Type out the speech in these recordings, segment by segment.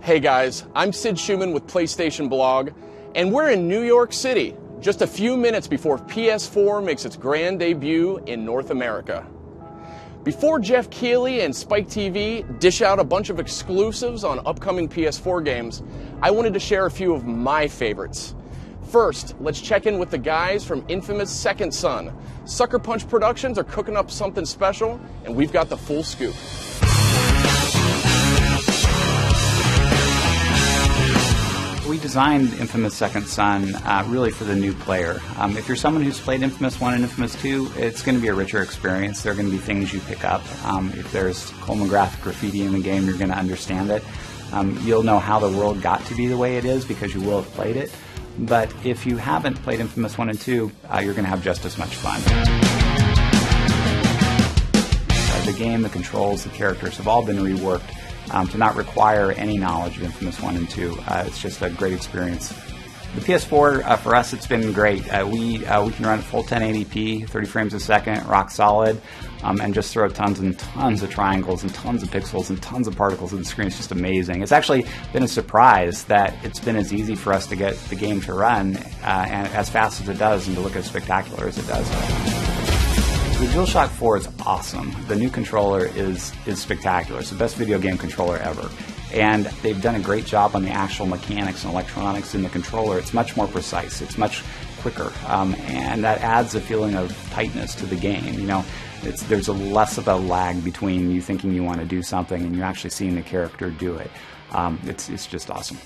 Hey guys, I'm Sid Schumann with PlayStation Blog, and we're in New York City, just a few minutes before PS4 makes its grand debut in North America. Before Jeff Keighley and Spike TV dish out a bunch of exclusives on upcoming PS4 games, I wanted to share a few of my favorites. First, let's check in with the guys from infamous Second Son. Sucker Punch Productions are cooking up something special, and we've got the full scoop. We designed Infamous Second Son really for the new player. If you're someone who's played Infamous 1 and Infamous 2, it's going to be a richer experience. There are going to be things you pick up. If there's holographic graffiti in the game, you're going to understand it. You'll know how the world got to be the way it is because you will have played it. But if you haven't played Infamous 1 and 2, you're going to have just as much fun. The game, the controls, the characters have all been reworked to not require any knowledge of Infamous 1 and 2. It's just a great experience. The PS4, for us, it's been great. We can run at full 1080p, 30 frames a second, rock solid, and just throw tons and tons of triangles and tons of pixels and tons of particles at the screen. It's just amazing. It's actually been a surprise that it's been as easy for us to get the game to run and as fast as it does and to look as spectacular as it does. The DualShock 4 is awesome. The new controller is spectacular. It's the best video game controller ever. And they've done a great job on the actual mechanics and electronics in the controller. It's much more precise. It's much quicker. And that adds a feeling of tightness to the game. You know, there's a less of a lag between you thinking you want to do something and you actually seeing the character do it. It's just awesome.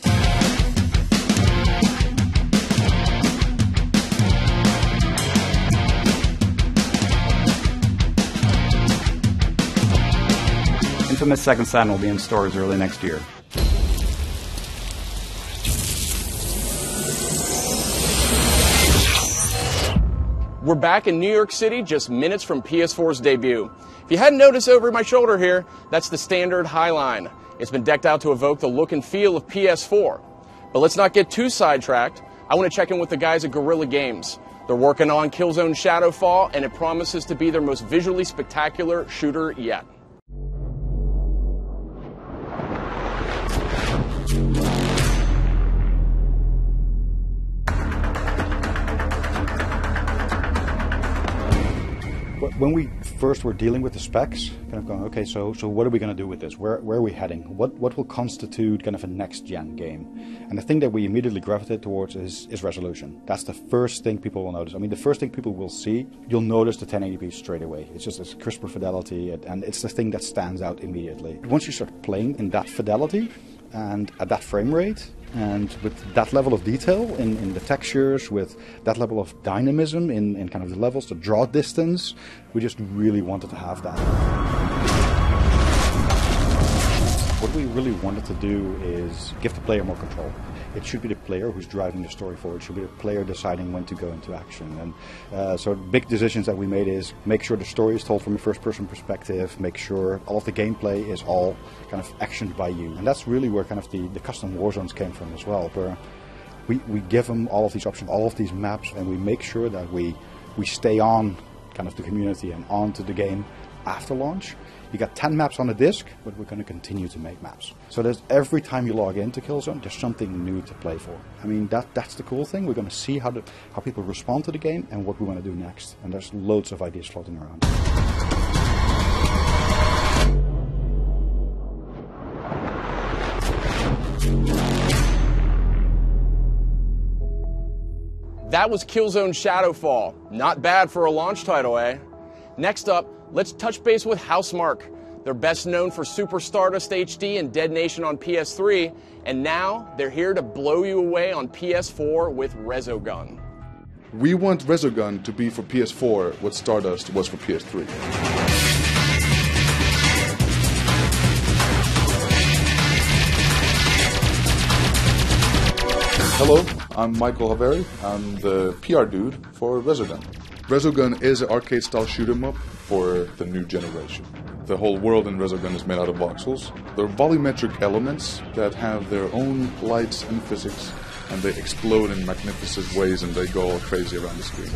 Infamous Second Son will be in stores early next year. We're back in New York City just minutes from PS4's debut. If you hadn't noticed over my shoulder here, that's the standard Highline. It's been decked out to evoke the look and feel of PS4. But let's not get too sidetracked. I want to check in with the guys at Guerrilla Games. They're working on Killzone Shadowfall, and it promises to be their most visually spectacular shooter yet. When we first were dealing with the specs, kind of going, okay, so what are we going to do with this? Where are we heading? What will constitute kind of a next-gen game? And the thing that we immediately gravitate towards is resolution. That's the first thing people will notice. I mean, the first thing people will see, you'll notice the 1080p straight away. It's just this crisper fidelity, and it's the thing that stands out immediately. Once you start playing in that fidelity and at that frame rate, and with that level of detail in the textures, with that level of dynamism in kind of the levels, the draw distance, we just really wanted to have that. What we really wanted to do is give the player more control. It should be the player who's driving the story forward. It should be the player deciding when to go into action. And so big decisions that we made is make sure the story is told from a first-person perspective, make sure all of the gameplay is all kind of actioned by you. And that's really where kind of the custom war zones came from as well, where we give them all of these options, all of these maps, and we make sure that we stay on kind of the community and onto the game after launch. You got 10 maps on the disc, but we're going to continue to make maps. So there's every time you log into Killzone, there's something new to play for. I mean, that's the cool thing. We're going to see how people respond to the game and what we want to do next. And there's loads of ideas floating around. That was Killzone Shadowfall. Not bad for a launch title, eh? Next up, let's touch base with Housemarque. They're best known for Super Stardust HD and Dead Nation on PS3, and now they're here to blow you away on PS4 with Resogun. We want Resogun to be for PS4 what Stardust was for PS3. Hello, I'm Michael Haveri. I'm the PR dude for Resogun. Resogun is an arcade-style shoot-'em-up for the new generation. The whole world in Resogun is made out of voxels. They're volumetric elements that have their own lights and physics, and they explode in magnificent ways and they go all crazy around the screen.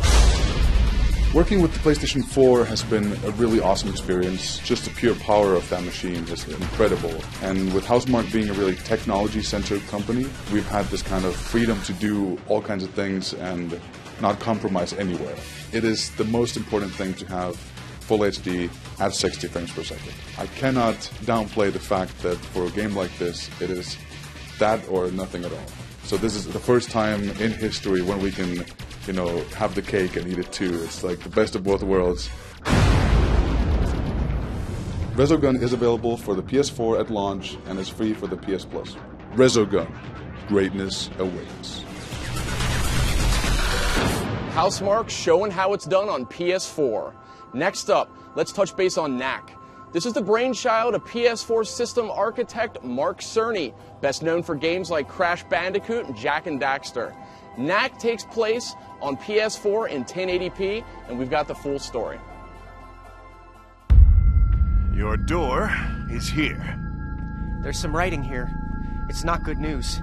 Working with the PlayStation 4 has been a really awesome experience. Just the pure power of that machine is incredible. And with Housemarque being a really technology-centered company, we've had this kind of freedom to do all kinds of things and not compromise anywhere. It is the most important thing to have full HD at 60 frames per second. I cannot downplay the fact that for a game like this, it is that or nothing at all. So this is the first time in history when we can, have the cake and eat it too. It's like the best of both worlds. Resogun is available for the PS4 at launch and is free for the PS Plus. Resogun, greatness awaits. Housemarque showing how it's done on PS4. Next up, let's touch base on Knack. This is the brainchild of PS4 system architect Mark Cerny, best known for games like Crash Bandicoot and Jak and Daxter. Knack takes place on PS4 in 1080p, and we've got the full story. Your door is here. There's some writing here. It's not good news.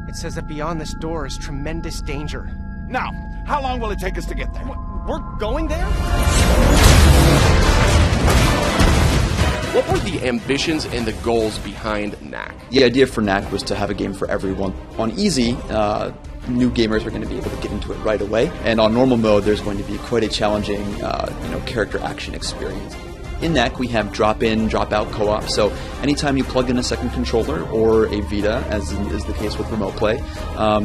It says that beyond this door is tremendous danger. Now, how long will it take us to get there? We're going there? What were the ambitions and the goals behind Knack? The idea for Knack was to have a game for everyone. On easy, new gamers are going to be able to get into it right away, and on normal mode, there's going to be quite a challenging, character action experience. In Knack, we have drop-in, drop-out co-op, so anytime you plug in a second controller or a Vita, as is the case with Remote Play,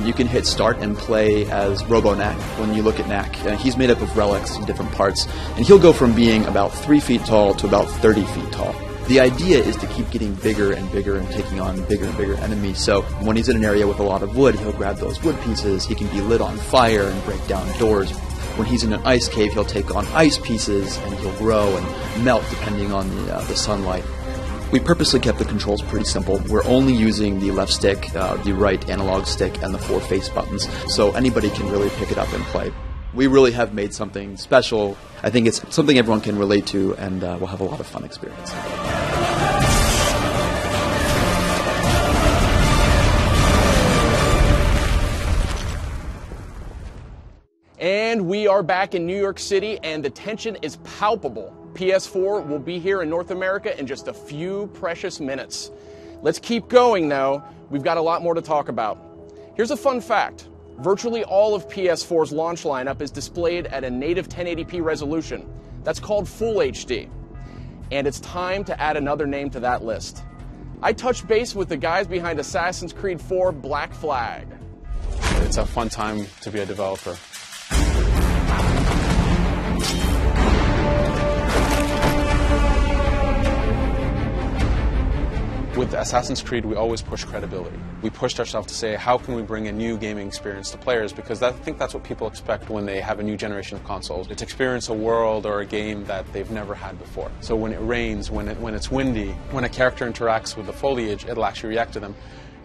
you can hit start and play as Robo-Knack. When you look at Knack, he's made up of relics in different parts, and he'll go from being about 3 feet tall to about 30 feet tall. The idea is to keep getting bigger and bigger and taking on bigger and bigger enemies, so when he's in an area with a lot of wood, he'll grab those wood pieces, he can be lit on fire and break down doors. When he's in an ice cave, he'll take on ice pieces and he'll grow and melt depending on the sunlight. We purposely kept the controls pretty simple. We're only using the left stick, the right analog stick, and the 4 face buttons, so anybody can really pick it up and play. We really have made something special. I think it's something everyone can relate to, and we'll have a lot of fun experience. And we are back in New York City, and the tension is palpable. PS4 will be here in North America in just a few precious minutes. Let's keep going, though. We've got a lot more to talk about. Here's a fun fact. Virtually all of PS4's launch lineup is displayed at a native 1080p resolution. That's called Full HD. And it's time to add another name to that list. I touched base with the guys behind Assassin's Creed 4 Black Flag. It's a fun time to be a developer. With Assassin's Creed, we always push credibility. We pushed ourselves to say, how can we bring a new gaming experience to players? Because I think that's what people expect when they have a new generation of consoles. It's experience a world or a game that they've never had before. So when it rains, when it's windy, when a character interacts with the foliage, it'll actually react to them.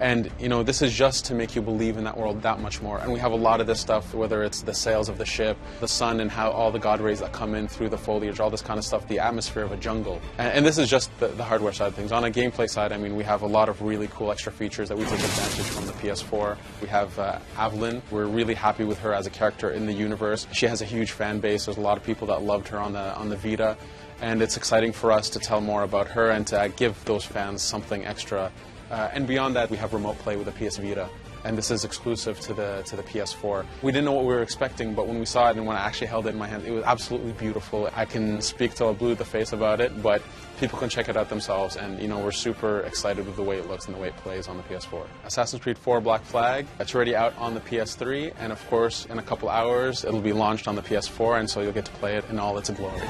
And, this is just to make you believe in that world that much more. And we have a lot of this stuff, whether it's the sails of the ship, the sun and how all the god rays that come in through the foliage, all this kind of stuff, the atmosphere of a jungle. And this is just the hardware side of things. On a gameplay side, we have a lot of really cool extra features that we take advantage from the PS4. We have Evelyn. We're really happy with her as a character in the universe. She has a huge fan base. There's a lot of people that loved her on the Vita. And it's exciting for us to tell more about her and to give those fans something extra. And beyond that, we have Remote Play with the PS Vita, and this is exclusive to the PS4. We didn't know what we were expecting, but when we saw it and when I actually held it in my hand, it was absolutely beautiful. I can speak till I blue the face about it, but people can check it out themselves, and we're super excited with the way it looks and the way it plays on the PS4. Assassin's Creed 4 Black Flag, it's already out on the PS3, and of course, in a couple hours, it'll be launched on the PS4, and so you'll get to play it in all its glory.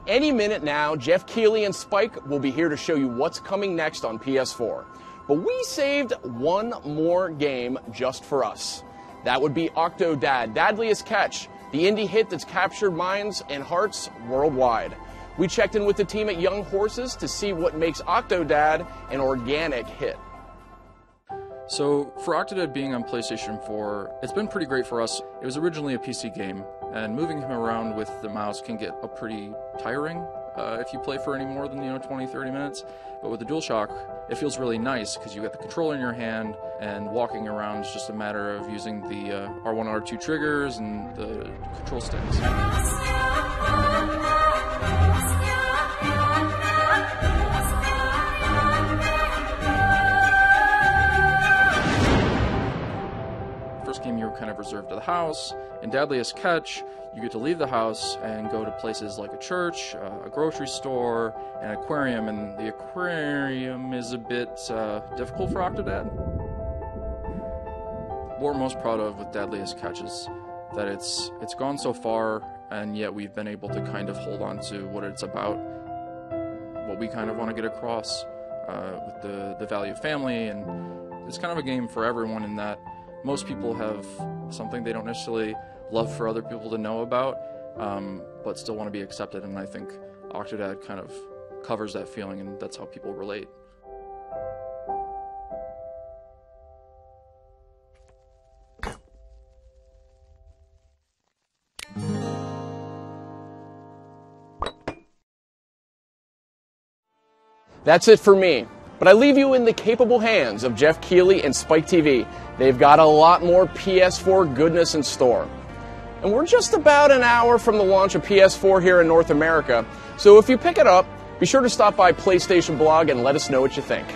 Any minute now, Jeff Keighley and Spike will be here to show you what's coming next on PS4. But we saved one more game just for us. That would be Octodad, Dadliest Catch, the indie hit that's captured minds and hearts worldwide. We checked in with the team at Young Horses to see what makes Octodad an organic hit. So for Octodad being on PlayStation 4, it's been pretty great for us. It was originally a PC game, and moving him around with the mouse can get pretty tiring if you play for any more than 20, 30 minutes. But with the DualShock, it feels really nice because you got the controller in your hand, and walking around is just a matter of using the R1, R2 triggers and the control sticks. First game you were kind of reserved to the house. In Deadliest Catch, you get to leave the house and go to places like a church, a grocery store, an aquarium, and the aquarium is a bit difficult for Octodad. What we're most proud of with Deadliest Catch is that it's gone so far, and yet we've been able to kind of hold on to what it's about, what we kind of want to get across with the value of family, and it's kind of a game for everyone in that most people have something they don't necessarily love for other people to know about, but still want to be accepted, and I think Octodad kind of covers that feeling, and that's how people relate. That's it for me, but I leave you in the capable hands of Jeff Keighley and Spike TV. They've got a lot more PS4 goodness in store. And we're just about an hour from the launch of PS4 here in North America, so if you pick it up, be sure to stop by PlayStation Blog and let us know what you think.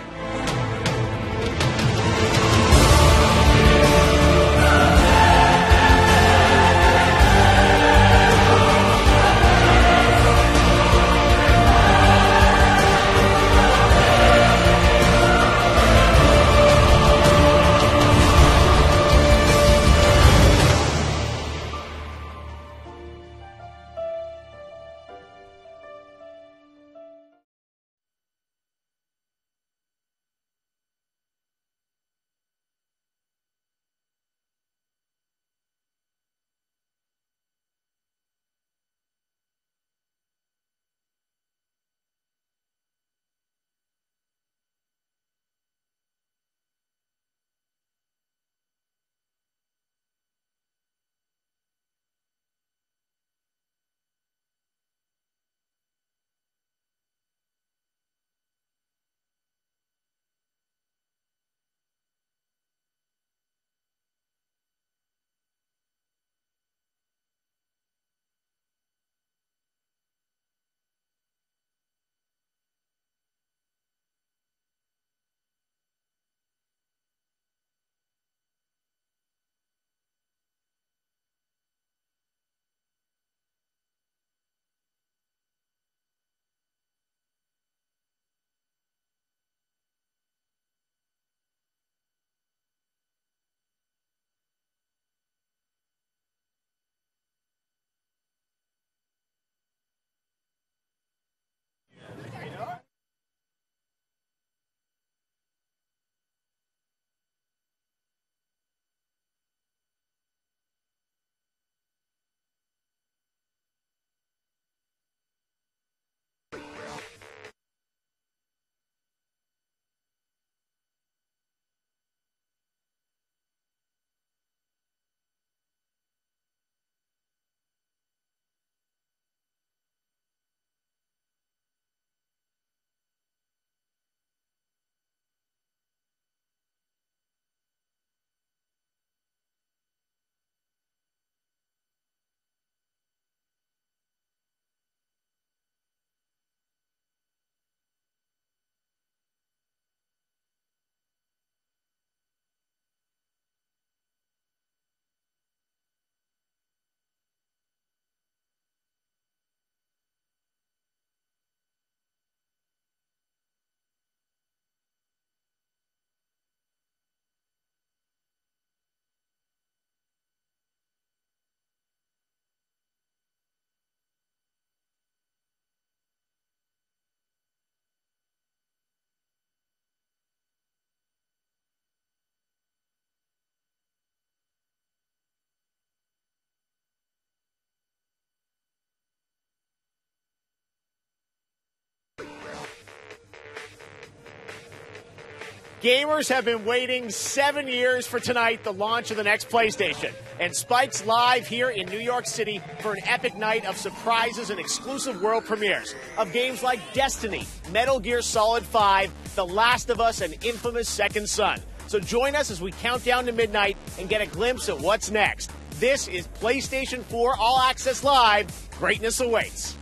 Gamers have been waiting 7 years for tonight, the launch of the next PlayStation. And Spike's live here in New York City for an epic night of surprises and exclusive world premieres of games like Destiny, Metal Gear Solid 5, The Last of Us, and infamous Second Son. So join us as we count down to midnight and get a glimpse at what's next. This is PlayStation 4 All Access Live. Greatness awaits.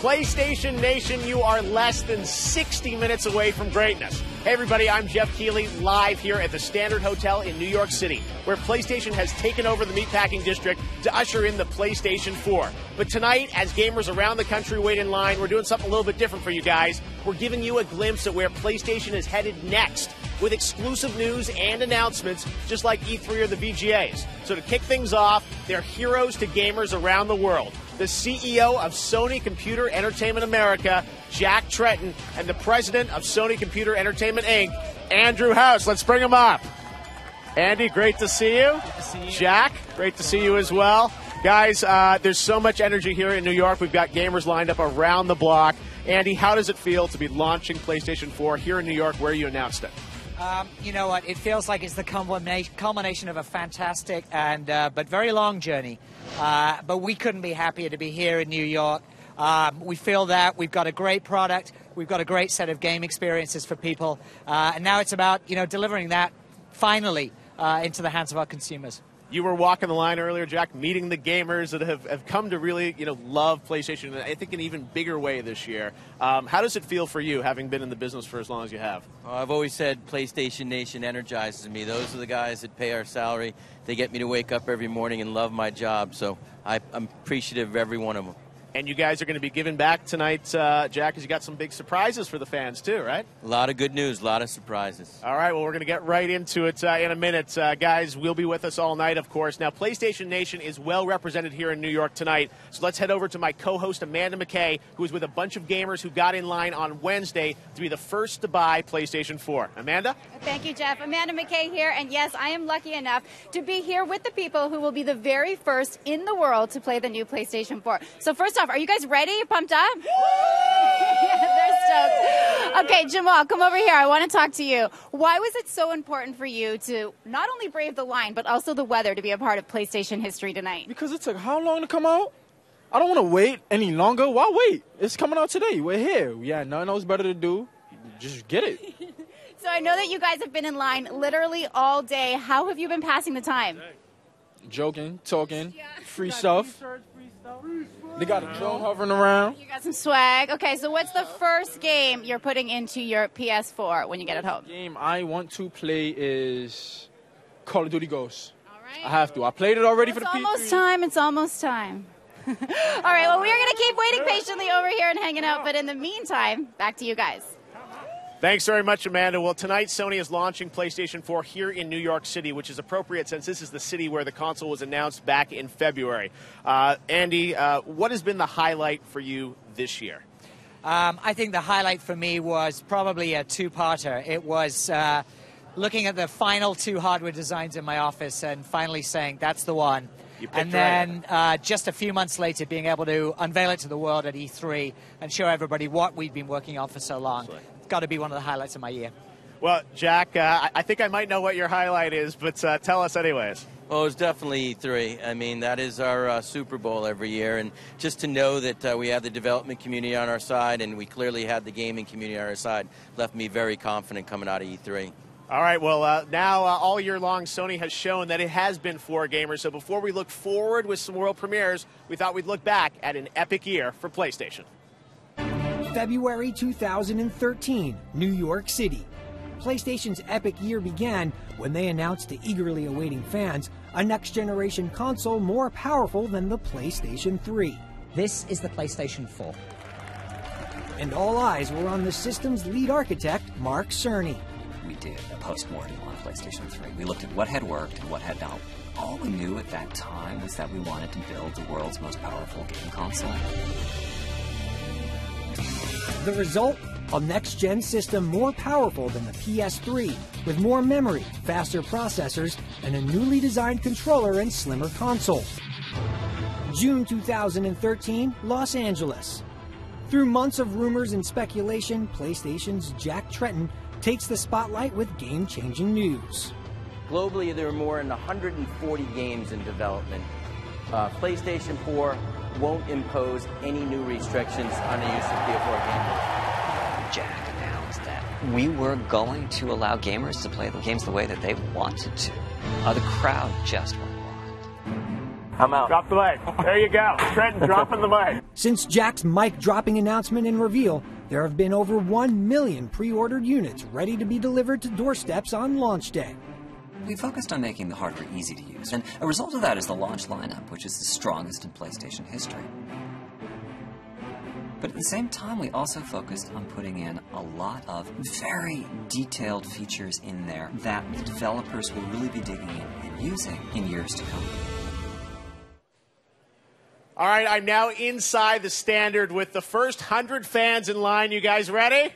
PlayStation Nation, you are less than 60 minutes away from greatness. Hey everybody, I'm Jeff Keighley, live here at the Standard Hotel in New York City, where PlayStation has taken over the meatpacking district to usher in the PlayStation 4. But tonight, as gamers around the country wait in line, we're doing something a little bit different for you guys. We're giving you a glimpse at where PlayStation is headed next, with exclusive news and announcements, just like E3 or the VGAs. So to kick things off, they're heroes to gamers around the world. The CEO of Sony Computer Entertainment America, Jack Tretton, and the president of Sony Computer Entertainment Inc., Andrew House. Let's bring him up. Andy, great to see you. Good to see you. Jack, great to see you as well. Guys, there's so much energy here in New York. We've got gamers lined up around the block. Andy, how does it feel to be launching PlayStation 4 here in New York where you announced it? You know what? It feels like it's the culmination of a fantastic and but very long journey. But we couldn't be happier to be here in New York. We feel that we've got a great product. We've got a great set of game experiences for people. And now it's about, delivering that finally into the hands of our consumers. You were walking the line earlier, Jack, meeting the gamers that have come to really, love PlayStation, I think, in an even bigger way this year. How does it feel for you, having been in the business for as long as you have? I've always said PlayStation Nation energizes me. Those are the guys that pay our salary. They get me to wake up every morning and love my job, so I'm appreciative of every one of them. And you guys are going to be giving back tonight, Jack, because you got some big surprises for the fans, too, right? A lot of good news, a lot of surprises. All right, well, we're going to get right into it in a minute. Guys, we'll be with us all night, of course. Now, PlayStation Nation is well represented here in New York tonight, so let's head over to my co-host, Amanda McKay, who is with a bunch of gamers who got in line on Wednesday to be the first to buy PlayStation 4. Amanda? Thank you, Jeff. Amanda McKay here, and yes, I am lucky enough to be here with the people who will be the very first in the world to play the new PlayStation 4. So first off, are you guys ready? Pumped up? They're stoked. Okay, Jamal, come over here. I want to talk to you. Why was it so important for you to not only brave the line, but also the weather to be a part of PlayStation history tonight? Because it took how long to come out? I don't want to wait any longer. Why wait? It's coming out today. We're here. Yeah, nothing else better to do. Just get it. So I know that you guys have been in line literally all day. How have you been passing the time? Joking, talking, free stuff. They got a drone hovering around. You got some swag. Okay, so what's the first game you're putting into your PS4 when you get it home? The game I want to play is Call of Duty Ghosts. All right. I have to. I played it already for the PS3. It's almost time. It's almost time. All right, well, we are going to keep waiting patiently over here and hanging out. But in the meantime, back to you guys. Thanks very much, Amanda. Well, tonight Sony is launching PlayStation 4 here in New York City, which is appropriate since this is the city where the console was announced back in February. Andy, what has been the highlight for you this year? I think the highlight for me was probably a two-parter. It was looking at the final two hardware designs in my office and finally saying, that's the one. And then just a few months later, being able to unveil it to the world at E3 and show everybody what we've been working on for so long. It's got to be one of the highlights of my year. Well, Jack, I think I might know what your highlight is, but tell us anyways. Well, it's definitely E3. I mean, that is our Super Bowl every year, and just to know that we have the development community on our side and we clearly had the gaming community on our side left me very confident coming out of E3. All right, well, now all year long, Sony has shown that it has been for gamers. So before we look forward with some world premieres, we thought we'd look back at an epic year for PlayStation. February 2013, New York City. PlayStation's epic year began when they announced to eagerly awaiting fans a next-generation console more powerful than the PlayStation 3. This is the PlayStation 4. And all eyes were on the system's lead architect, Mark Cerny. We did a post-mortem on PlayStation 3. We looked at what had worked and what had not. All we knew at that time was that we wanted to build the world's most powerful game console. The result? a next-gen system more powerful than the PS3, with more memory, faster processors, and a newly designed controller and slimmer console. June 2013, Los Angeles. Through months of rumors and speculation, PlayStation's Jack Tretton takes the spotlight with game-changing news. Globally, there are more than 140 games in development. PlayStation 4 won't impose any new restrictions on the use of PS4 games. Jack announced that we were going to allow gamers to play the games the way that they wanted to. The crowd just went wild. I'm out. Drop the mic. There you go. Trenton dropping the mic. Since Jack's mic-dropping announcement and reveal, there have been over 1 million pre-ordered units ready to be delivered to doorsteps on launch day. We focused on making the hardware easy to use, and a result of that is the launch lineup, which is the strongest in PlayStation history. But at the same time, we also focused on putting in a lot of very detailed features in there that the developers will really be digging in and using in years to come. All right, I'm now inside the Standard with the first 100 fans in line. You guys ready?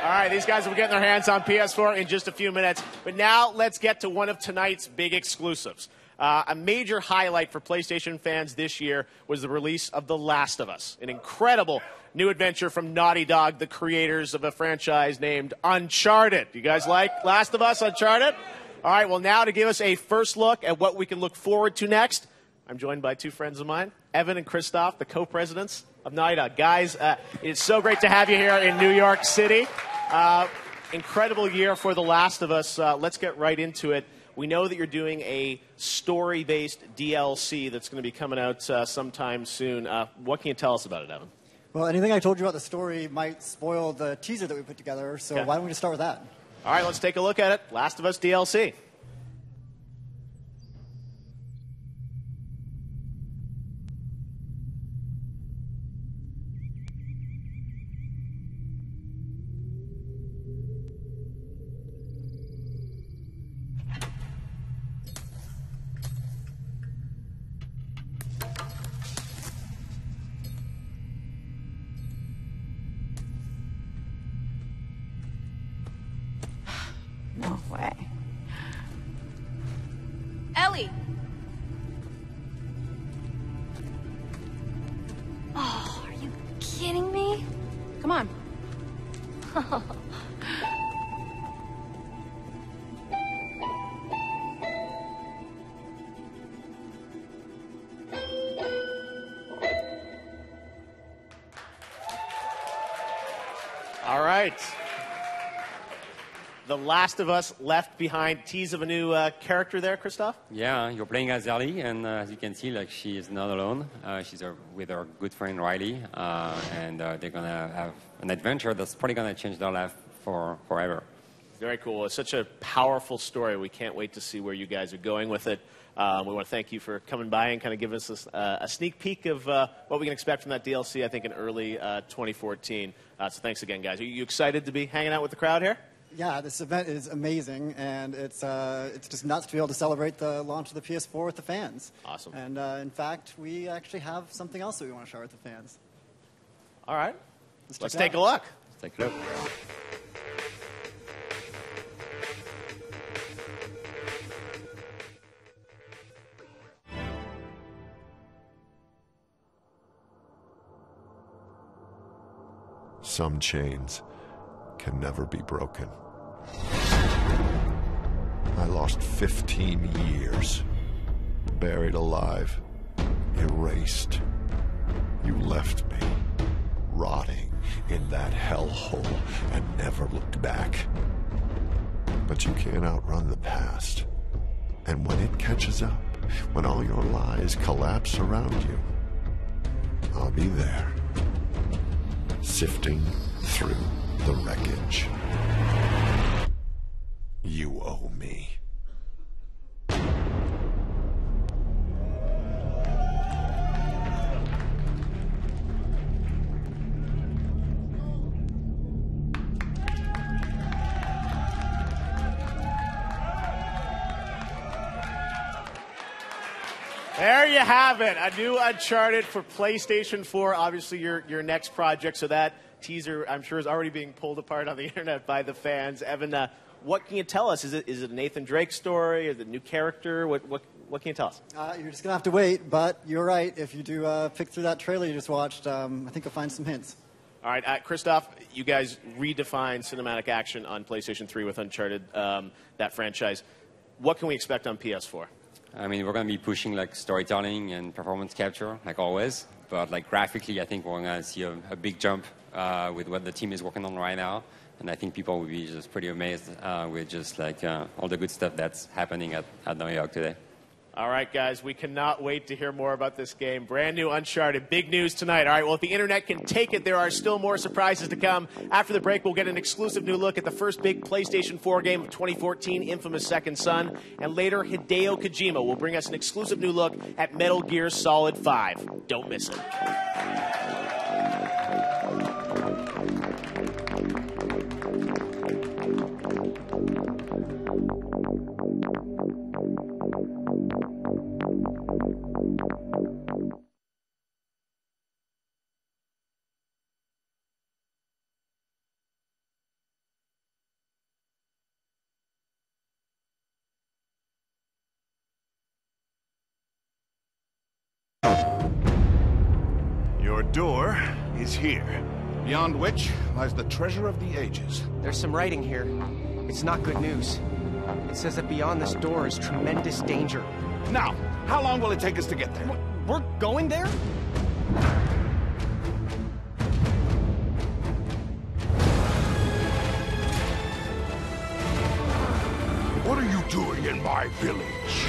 All right, these guys will be getting their hands on PS4 in just a few minutes. But now let's get to one of tonight's big exclusives. A major highlight for PlayStation fans this year was the release of The Last of Us, an incredible new adventure from Naughty Dog, the creators of a franchise named Uncharted. You guys like Last of Us, Uncharted? All right, well, now to give us a first look at what we can look forward to next, I'm joined by two friends of mine, Evan and Christoph, the co-presidents of Naughty Dog. Guys, it's so great to have you here in New York City. Incredible year for The Last of Us. Let's get right into it. We know that you're doing a story-based DLC that's going to be coming out sometime soon. What can you tell us about it, Evan? Well, anything I told you about the story might spoil the teaser that we put together, so why don't we just start with that? All right, let's take a look at it. Last of Us DLC. No way. Ellie! Oh, are you kidding me? Come on. All right. The Last of Us Left Behind. Tease of a new character there, Christoph? Yeah, you're playing as Ellie, and as you can see, like, she is not alone. She's with her good friend Riley, and they're gonna have an adventure that's probably gonna change their life forever. Very cool. It's such a powerful story. We can't wait to see where you guys are going with it. We want to thank you for coming by and kind of giving us a sneak peek of what we can expect from that DLC, I think, in early 2014. So thanks again, guys. Are you excited to be hanging out with the crowd here? Yeah, this event is amazing, and it's just nuts to be able to celebrate the launch of the PS4 with the fans. Awesome. And in fact, we actually have something else that we want to share with the fans. All right. Let's take a look. Let's take a look. Some chains can never be broken. I lost 15 years, buried alive, erased. You left me, rotting in that hellhole, and never looked back. But you can't outrun the past. And when it catches up, when all your lies collapse around you, I'll be there, sifting through the wreckage. You owe me. There you have it, a new Uncharted for PlayStation 4, obviously your next project, so that teaser, I'm sure, is already being pulled apart on the internet by the fans. Evan, what can you tell us? Is it a Nathan Drake story? Is it a new character? What can you tell us? You're just going to have to wait, but you're right. If you do pick through that trailer you just watched, I think you'll find some hints. All right, Christoph, you guys redefined cinematic action on PlayStation 3 with Uncharted, that franchise. What can we expect on PS4? I mean, we're going to be pushing like storytelling and performance capture, like always. But like graphically, I think we're going to see a big jump with what the team is working on right now. And I think people will be just pretty amazed with just like all the good stuff that's happening at New York today. All right, guys, we cannot wait to hear more about this game. Brand new Uncharted, big news tonight. All right, well, if the internet can take it, there are still more surprises to come. After the break, we'll get an exclusive new look at the first big PlayStation 4 game of 2014, infamous Second Son. And later, Hideo Kojima will bring us an exclusive new look at Metal Gear Solid 5. Don't miss it. Your door is here, beyond which lies the treasure of the ages. There's some writing here. It's not good news. It says that beyond this door is tremendous danger. Now, how long will it take us to get there? We're going there? What are you doing in my village?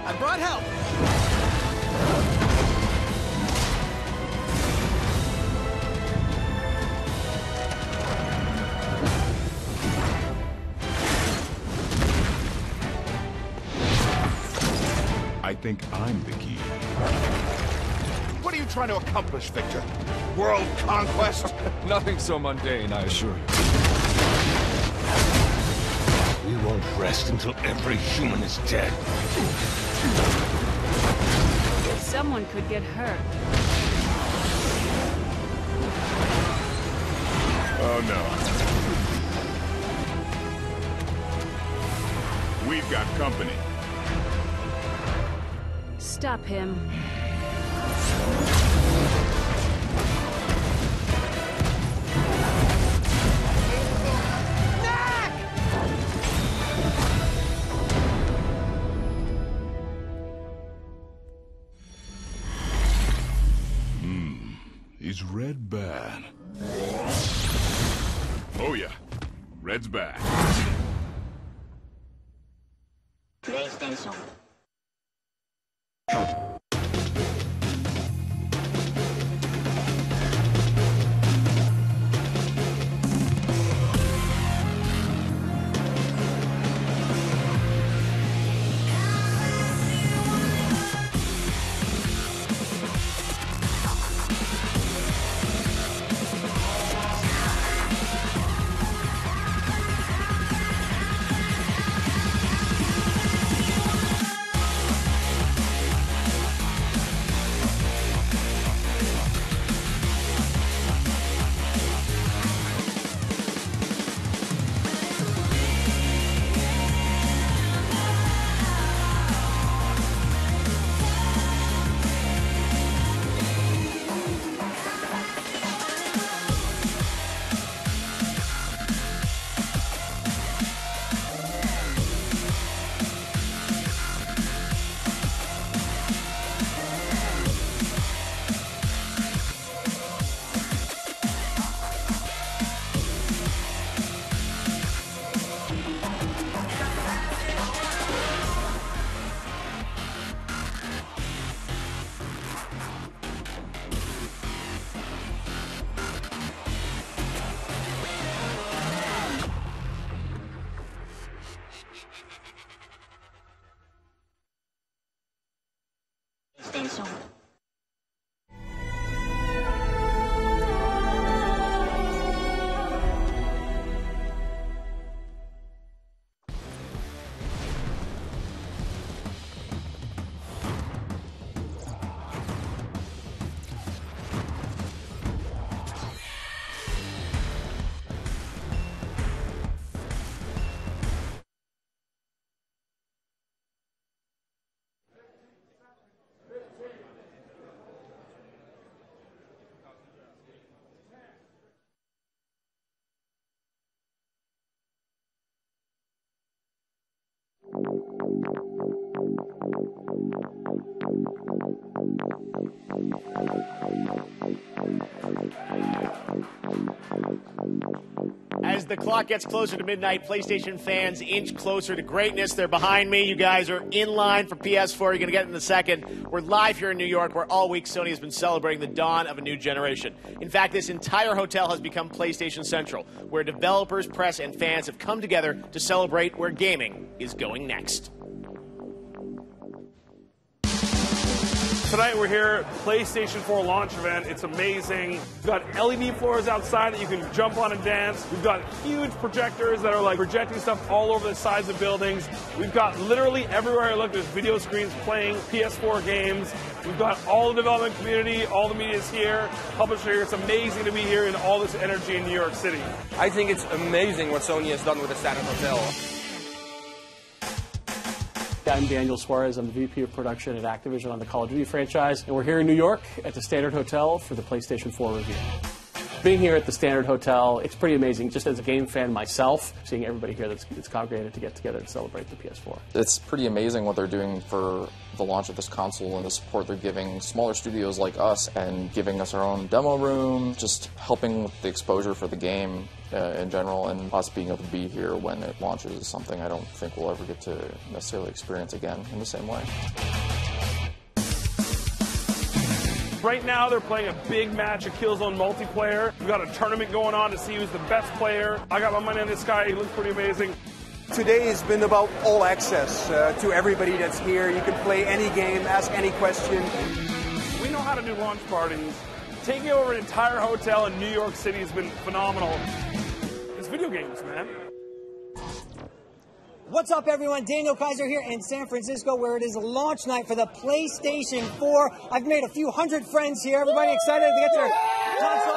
I brought help. I think I'm the key. What are you trying to accomplish, Victor? World conquest? Nothing so mundane, I assure you. We won't rest until every human is dead. Someone could get hurt. Oh, no. We've got company. Stop him. Is Red bad? Oh yeah, Red's back. PlayStation. PlayStation. As the clock gets closer to midnight, PlayStation fans inch closer to greatness. They're behind me. You guys are in line for PS4. You're going to get it in a second. We're live here in New York, where all week Sony has been celebrating the dawn of a new generation. In fact, this entire hotel has become PlayStation Central, where developers, press, and fans have come together to celebrate where gaming is going next. Tonight we're here at PlayStation 4 launch event. It's amazing. We've got LED floors outside that you can jump on and dance. We've got huge projectors that are like projecting stuff all over the sides of buildings. We've got literally everywhere I look, there's video screens playing PS4 games. We've got all the development community, all the media is here, publisher here. It's amazing to be here in all this energy in New York City. I think it's amazing what Sony has done with the Standard Hotel. I'm Daniel Suarez. I'm the VP of Production at Activision on the Call of Duty franchise, and we're here in New York at the Standard Hotel for the PlayStation 4 review. Being here at the Standard Hotel, it's pretty amazing. Just as a game fan myself, seeing everybody here that's congregated to get together to celebrate the PS4. It's pretty amazing what they're doing for the launch of this console and the support they're giving smaller studios like us and giving us our own demo room, just helping with the exposure for the game in general, and us being able to be here when it launches is something I don't think we'll ever get to necessarily experience again in the same way. Right now, they're playing a big match of Killzone multiplayer. We've got a tournament going on to see who's the best player. I got my money on this guy. He looks pretty amazing. Today has been about all access to everybody that's here. You can play any game, ask any question. We know how to do launch parties. Taking over an entire hotel in New York City has been phenomenal. It's video games, man. What's up, everyone? Daniel Kaiser here in San Francisco, where it is launch night for the PlayStation 4. I've made a few hundred friends here. Everybody excited to get their console?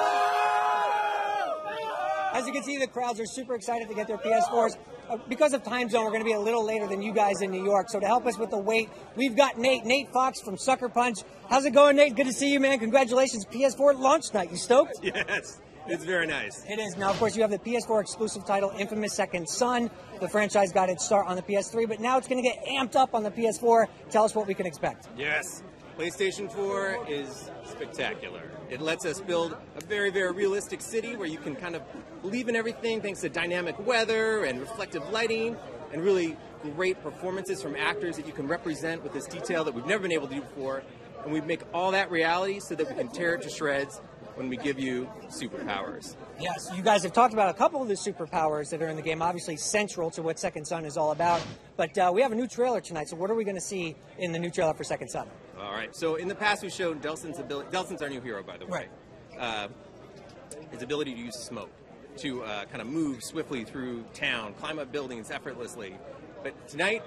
As you can see, the crowds are super excited to get their PS4s. Because of time zone, we're going to be a little later than you guys in New York. So to help us with the wait, we've got Nate Fox from Sucker Punch. How's it going, Nate? Good to see you, man. Congratulations, PS4 launch night. You stoked? Yes. It's very nice. It is. Now, of course, you have the PS4 exclusive title, Infamous Second Son. The franchise got its start on the PS3, but now it's going to get amped up on the PS4. Tell us what we can expect. Yes. PlayStation 4 is spectacular. It lets us build a very, very realistic city where you can kind of believe in everything thanks to dynamic weather and reflective lighting and really great performances from actors that you can represent with this detail that we've never been able to do before. And we make all that reality so that we can tear it to shreds when we give you superpowers. Yes, you guys have talked about a couple of the superpowers that are in the game, obviously central to what Second Son is all about. But we have a new trailer tonight, so what are we going to see in the new trailer for Second Son? All right, so in the past we've shown Delsin's ability. Delsin's our new hero, by the way. Right. His ability to use smoke to kind of move swiftly through town, climb up buildings effortlessly. But tonight,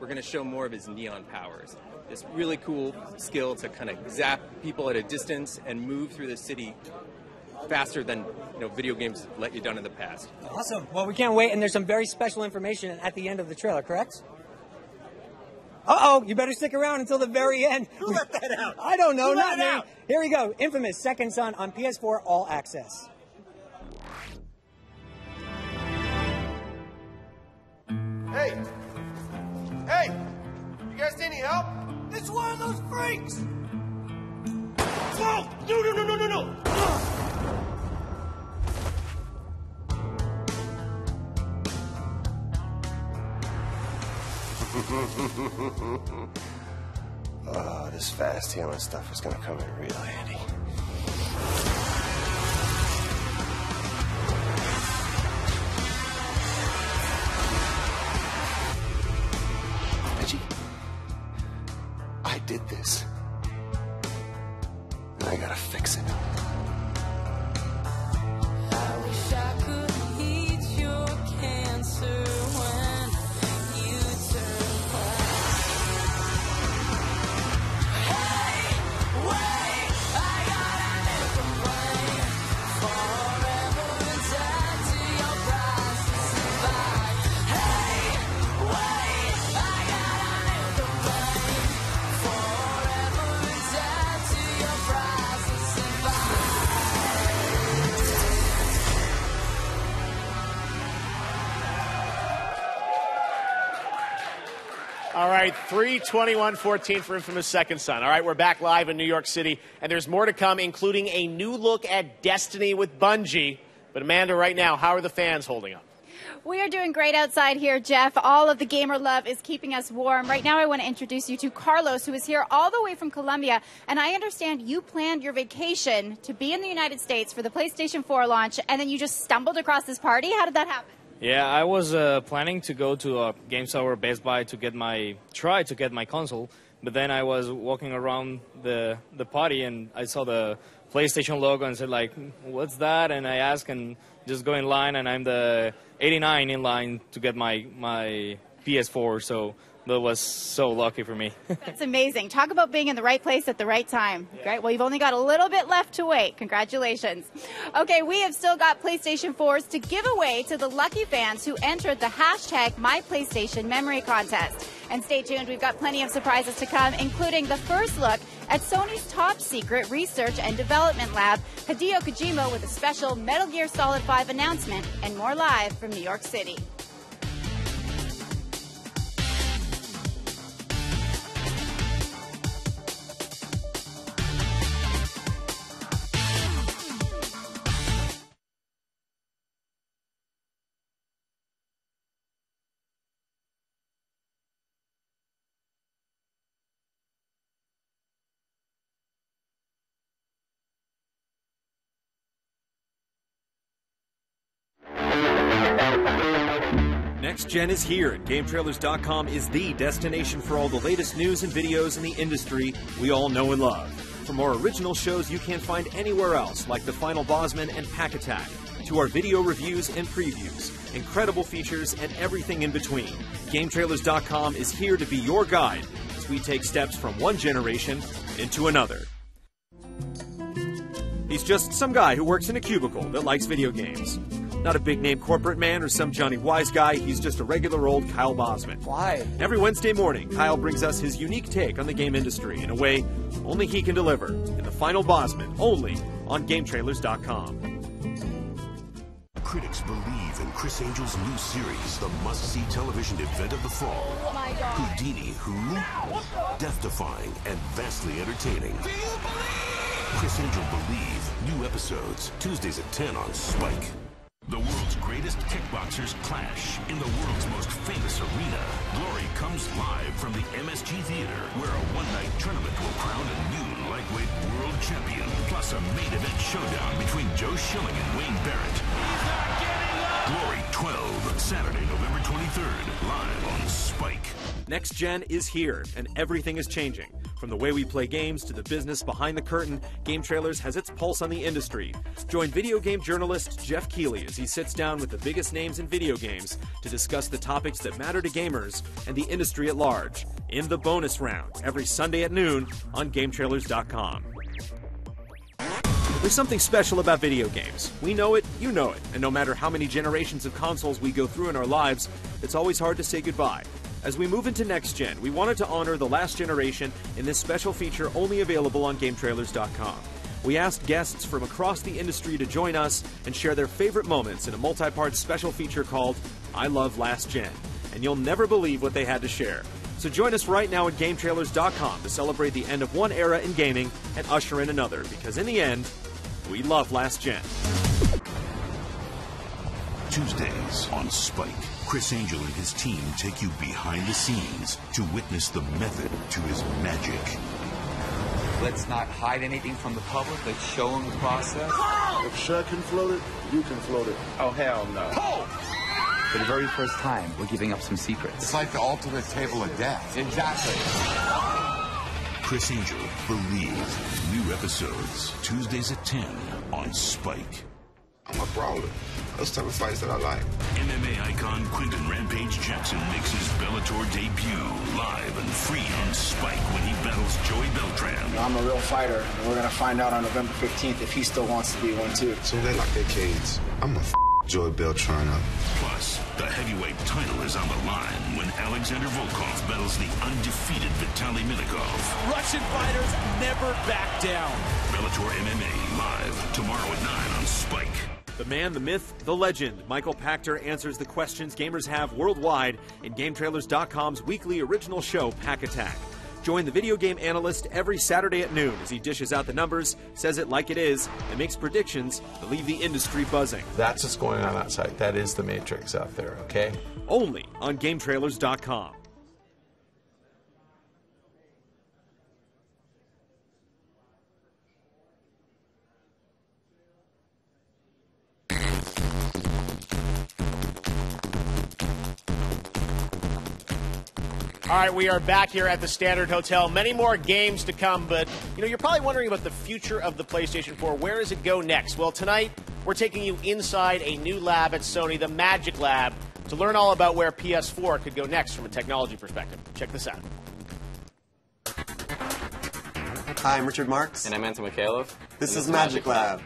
we're going to show more of his neon powers. This really cool skill to kind of zap people at a distance and move through the city faster than video games let you done in the past. Awesome. Well, we can't wait, and there's some very special information at the end of the trailer, correct? Uh-oh, you better stick around until the very end. Who let that out? I don't know, Who not let it me. out? Here we go. Infamous Second Son on PS4 All Access. Hey! Hey! You guys need any help? It's one of those freaks! Whoa! No! Oh, this fast healing stuff is gonna come in real handy. Reggie, I did this. And I gotta fix it. I wish I could eat your cancer when you turn black. Hey, wait, I All right, 3/21/14 for Infamous Second Son. All right, we're back live in New York City, and there's more to come, including a new look at Destiny with Bungie. But Amanda, right now, how are the fans holding up? We are doing great outside here, Jeff. All of the gamer love is keeping us warm. Right now, I want to introduce you to Carlos, who is here all the way from Colombia. And I understand you planned your vacation to be in the United States for the PlayStation 4 launch, and then you just stumbled across this party. How did that happen? Yeah, I was planning to go to a GameStop or Best Buy to get my console, but then I was walking around the party and I saw the PlayStation logo and said, like, what's that? And I asked and just go in line, and I'm the 89 in line to get my PS4, so that was so lucky for me. That's amazing. Talk about being in the right place at the right time. Yeah. Great. Well, you've only got a little bit left to wait. Congratulations. Okay, we have still got PlayStation 4s to give away to the lucky fans who entered the hashtag MyPlayStationMemory contest. And stay tuned. We've got plenty of surprises to come, including the first look at Sony's top secret research and development lab, Hideo Kojima with a special Metal Gear Solid 5 announcement, and more live from New York City. Next Gen is here, and GameTrailers.com is the destination for all the latest news and videos in the industry we all know and love. For more original shows you can't find anywhere else, like The Final Bossman and Pack Attack, to our video reviews and previews, incredible features, and everything in between, GameTrailers.com is here to be your guide as we take steps from one generation into another. He's just some guy who works in a cubicle that likes video games. Not a big-name corporate man or some Johnny Wise guy, he's just a regular old Kyle Bosman. Why? Every Wednesday morning, Kyle brings us his unique take on the game industry in a way only he can deliver. In The Final Bosman, only on GameTrailers.com. Critics believe in Chris Angel's new series, the must-see television event of the fall. Oh my God. Houdini, who? Death-defying and vastly entertaining. Chris Angel Believe, new episodes, Tuesdays at 10 on Spike. The world's greatest kickboxers clash in the world's most famous arena. Glory comes live from the MSG Theater, where a one-night tournament will crown a new lightweight world champion, plus a main event showdown between Joe Schilling and Wayne Barrett. Glory 12, Saturday, November 23rd, live on Spike. Next Gen is here, and everything is changing. From the way we play games to the business behind the curtain, Game Trailers has its pulse on the industry. Join video game journalist Jeff Keighley as he sits down with the biggest names in video games to discuss the topics that matter to gamers and the industry at large. In the bonus round, every Sunday at noon on GameTrailers.com. There's something special about video games. We know it, you know it, and no matter how many generations of consoles we go through in our lives, it's always hard to say goodbye. As we move into Next Gen, we wanted to honor the last generation in this special feature only available on GameTrailers.com. We asked guests from across the industry to join us and share their favorite moments in a multi-part special feature called I Love Last Gen. And you'll never believe what they had to share. So join us right now at GameTrailers.com to celebrate the end of one era in gaming and usher in another, because in the end, we love Last Gen. Tuesdays on Spike. Chris Angel and his team take you behind the scenes to witness the method to his magic. Let's not hide anything from the public. Let's show them the process. If Shaq can float it, you can float it. Oh, hell no. For the very first time, we're giving up some secrets. It's like the ultimate table of death. Exactly. Chris Angel, Believe. New episodes, Tuesdays at 10 on Spike. I'm a brawler. Those type of fights that I like. MMA icon Quentin Rampage Jackson makes his Bellator debut live and free on Spike when he battles Joey Beltran. I'm a real fighter, and we're going to find out on November 15th if he still wants to be one, too. So they lock their cage. I'm a Joey Beltran up. Plus, the heavyweight title is on the line when Alexander Volkov battles the undefeated Vitaly Minakov. Russian fighters never back down. Bellator MMA live tomorrow at 9 on Spike. The man, the myth, the legend, Michael Pachter answers the questions gamers have worldwide in GameTrailers.com's weekly original show, Pack Attack. Join the video game analyst every Saturday at noon as he dishes out the numbers, says it like it is, and makes predictions that leave the industry buzzing. That's what's going on outside. That is the Matrix out there, okay? Only on GameTrailers.com. All right, we are back here at the Standard Hotel. Many more games to come, but you're probably wondering about the future of the PlayStation 4. Where does it go next? Well, tonight we're taking you inside a new lab at Sony, the Magic Lab, to learn all about where PS4 could go next from a technology perspective. Check this out. Hi, I'm Richard Marks. And I'm Anton Mikhailov. This is Magic Lab.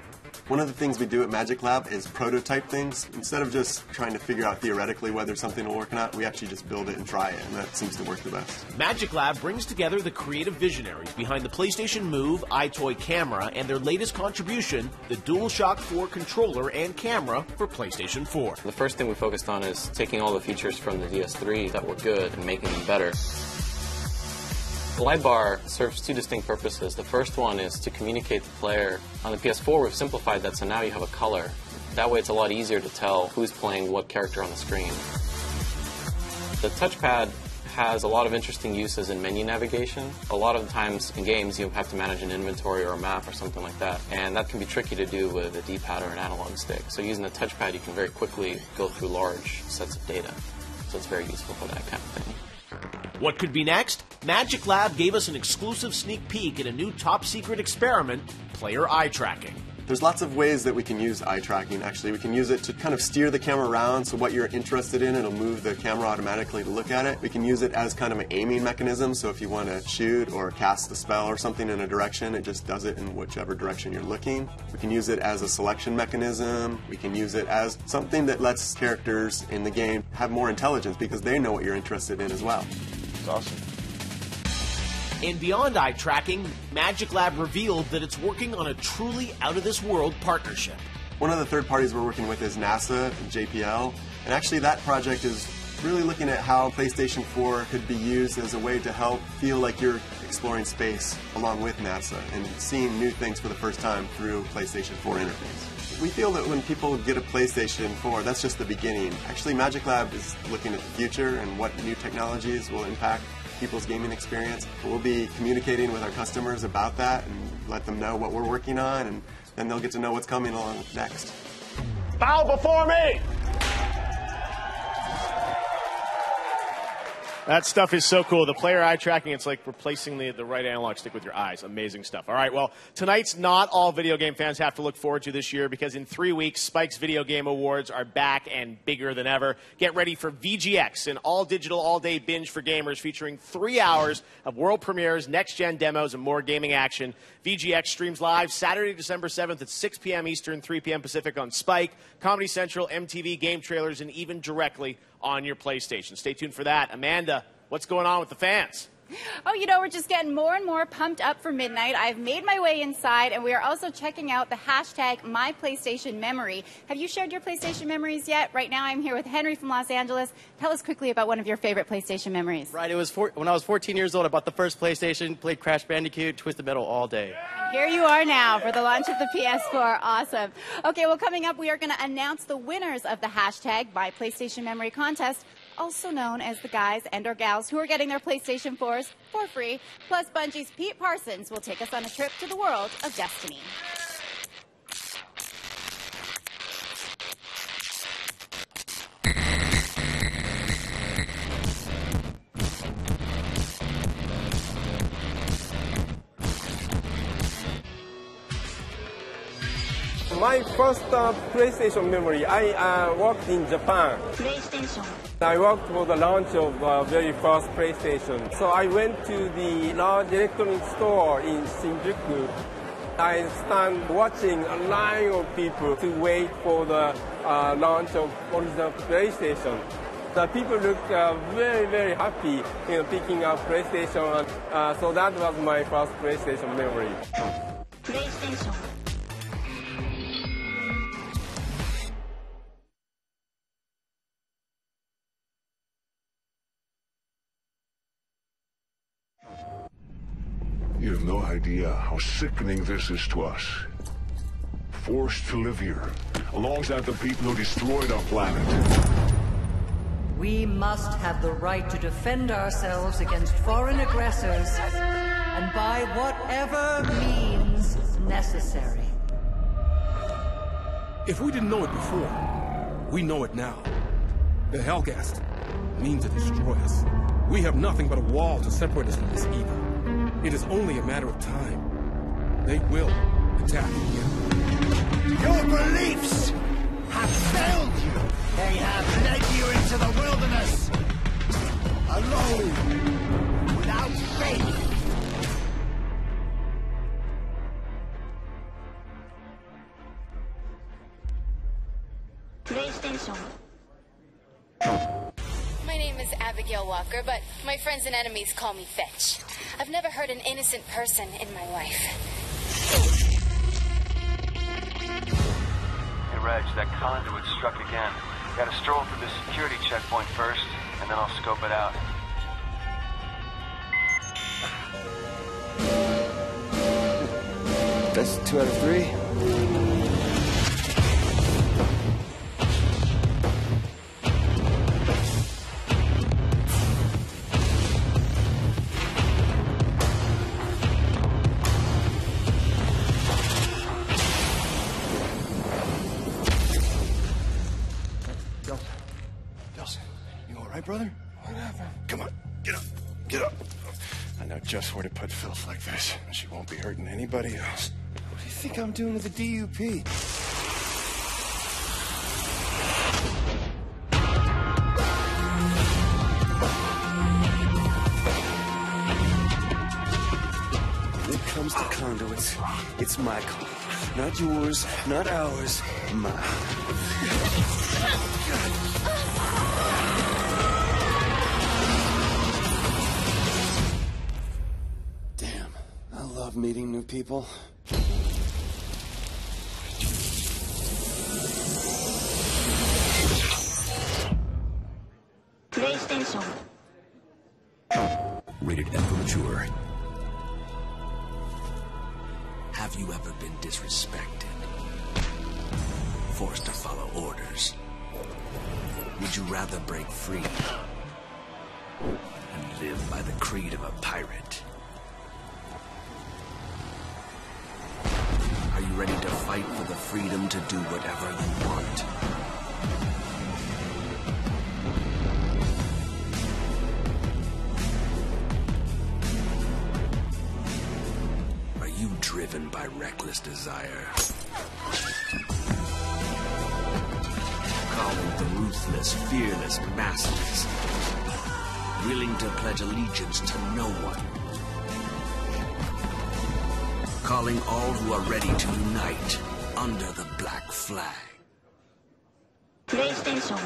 One of the things we do at Magic Lab is prototype things. Instead of just trying to figure out theoretically whether something will work or not, we actually just build it and try it, and that seems to work the best. Magic Lab brings together the creative visionaries behind the PlayStation Move iToy camera and their latest contribution, the DualShock 4 controller and camera for PlayStation 4. The first thing we focused on is taking all the features from the DS3 that were good and making them better. The light bar serves two distinct purposes. The first one is to communicate the player. On the PS4, we've simplified that, so now you have a color. That way it's a lot easier to tell who's playing what character on the screen. The touchpad has a lot of interesting uses in menu navigation. A lot of the times in games you have to manage an inventory or a map or something like that, and that can be tricky to do with a D-pad or an analog stick. So using the touchpad you can very quickly go through large sets of data. So it's very useful for that kind of thing. What could be next? Magic Lab gave us an exclusive sneak peek at a new top-secret experiment, player eye tracking. There's lots of ways that we can use eye tracking, actually. We can use it to kind of steer the camera around, so what you're interested in, it'll move the camera automatically to look at it. We can use it as kind of an aiming mechanism, so if you want to shoot or cast a spell or something in a direction, it just does it in whichever direction you're looking. We can use it as a selection mechanism. We can use it as something that lets characters in the game have more intelligence because they know what you're interested in as well. It's awesome. And beyond eye tracking, Magic Lab revealed that it's working on a truly out-of-this-world partnership. One of the third parties we're working with is NASA and JPL, and actually that project is really looking at how PlayStation 4 could be used as a way to help feel like you're exploring space along with NASA and seeing new things for the first time through PlayStation 4 interface. We feel that when people get a PlayStation 4, that's just the beginning. Actually, Magic Lab is looking at the future and what new technologies will impact people's gaming experience. We'll be communicating with our customers about that and let them know what we're working on, and then they'll get to know what's coming along next. Bow before me! That stuff is so cool. The player eye tracking, it's like replacing the right analog stick with your eyes. Amazing stuff. All right, well, tonight's not all video game fans have to look forward to this year because in 3 weeks, Spike's Video Game Awards are back and bigger than ever. Get ready for VGX, an all-digital, all-day binge for gamers featuring 3 hours of world premieres, next-gen demos, and more gaming action. VGX streams live Saturday, December 7th at 6 p.m. Eastern, 3 p.m. Pacific on Spike, Comedy Central, MTV, Game Trailers, and even directly on your PlayStation. Stay tuned for that. Amanda, what's going on with the fans? Oh, we're just getting more and more pumped up for midnight. I've made my way inside, and we are also checking out the hashtag MyPlayStationMemory. Have you shared your PlayStation memories yet? Right now, I'm here with Henry from Los Angeles. Tell us quickly about one of your favorite PlayStation memories. Right, it was when I was 14 years old, I bought the first PlayStation, played Crash Bandicoot, Twisted Metal all day. And here you are now for the launch of the PS4. Awesome. Okay, well, coming up, we are going to announce the winners of the hashtag MyPlayStationMemory contest, also known as the guys and or gals who are getting their PlayStation 4s for free. Plus, Bungie's Pete Parsons will take us on a trip to the world of Destiny. My first PlayStation memory, I worked in Japan. PlayStation. I worked for the launch of very first PlayStation. So I went to the large electronics store in Shinjuku. I stand watching a line of people to wait for the launch of original PlayStation. The people looked very, very happy picking up PlayStation. So that was my first PlayStation memory. PlayStation. You have no idea how sickening this is to us. Forced to live here, alongside the people who destroyed our planet. We must have the right to defend ourselves against foreign aggressors, and by whatever means necessary. If we didn't know it before, we know it now. The Hellgast mean to destroy us. We have nothing but a wall to separate us from this evil. It is only a matter of time. They will attack again. Your beliefs have failed you. They have led you into the wilderness. Alone. Without faith. PlayStation. My name is Abigail Walker, but my friends and enemies call me Fetch. I've never hurt an innocent person in my life. Hey, Reg, that conduit struck again. Gotta stroll through the security checkpoint first, and then I'll scope it out. That's 2 out of 3. Brother? Whatever. Come on, get up, get up. I know just where to put filth like this. She won't be hurting anybody else. What do you think I'm doing to the DUP? When it comes to conduits, it's my call. Not yours, not ours, mine. I love meeting new people. PlayStation. Rated M for mature. Have you ever been disrespected? Forced to follow orders? Would you rather break free and live by the creed of a pirate? Are you ready to fight for the freedom to do whatever you want? Are you driven by reckless desire? Calling the ruthless, fearless masses, willing to pledge allegiance to no one? Calling all who are ready to unite under the black flag. PlayStation.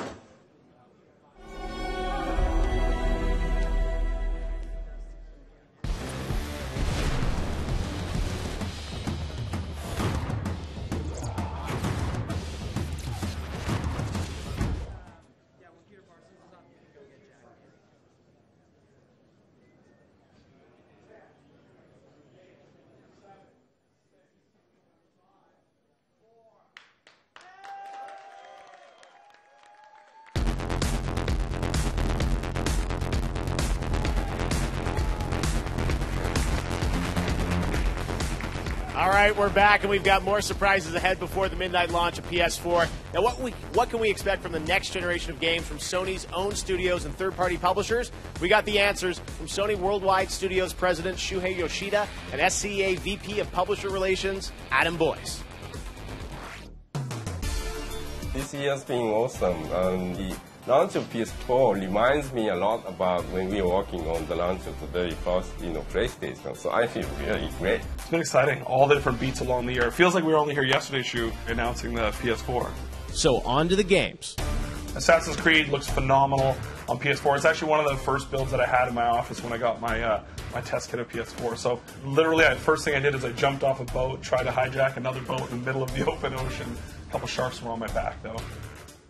All right, we're back, and we've got more surprises ahead before the midnight launch of PS4. Now, what can we expect from the next generation of games from Sony's own studios and third-party publishers? We got the answers from Sony Worldwide Studios President Shuhei Yoshida and SCA VP of Publisher Relations, Adam Boyce. This year's been awesome. The launch of PS4 reminds me a lot about when we were working on the launch of the very first, PlayStation. So I feel really great. It's been exciting. All the different beats along the year. It feels like we were only here yesterday, Shu, announcing the PS4. So on to the games. Assassin's Creed looks phenomenal on PS4. It's actually one of the first builds that I had in my office when I got my my test kit of PS4. So literally, the first thing I did is I jumped off a boat, tried to hijack another boat in the middle of the open ocean. A couple sharks were on my back, though.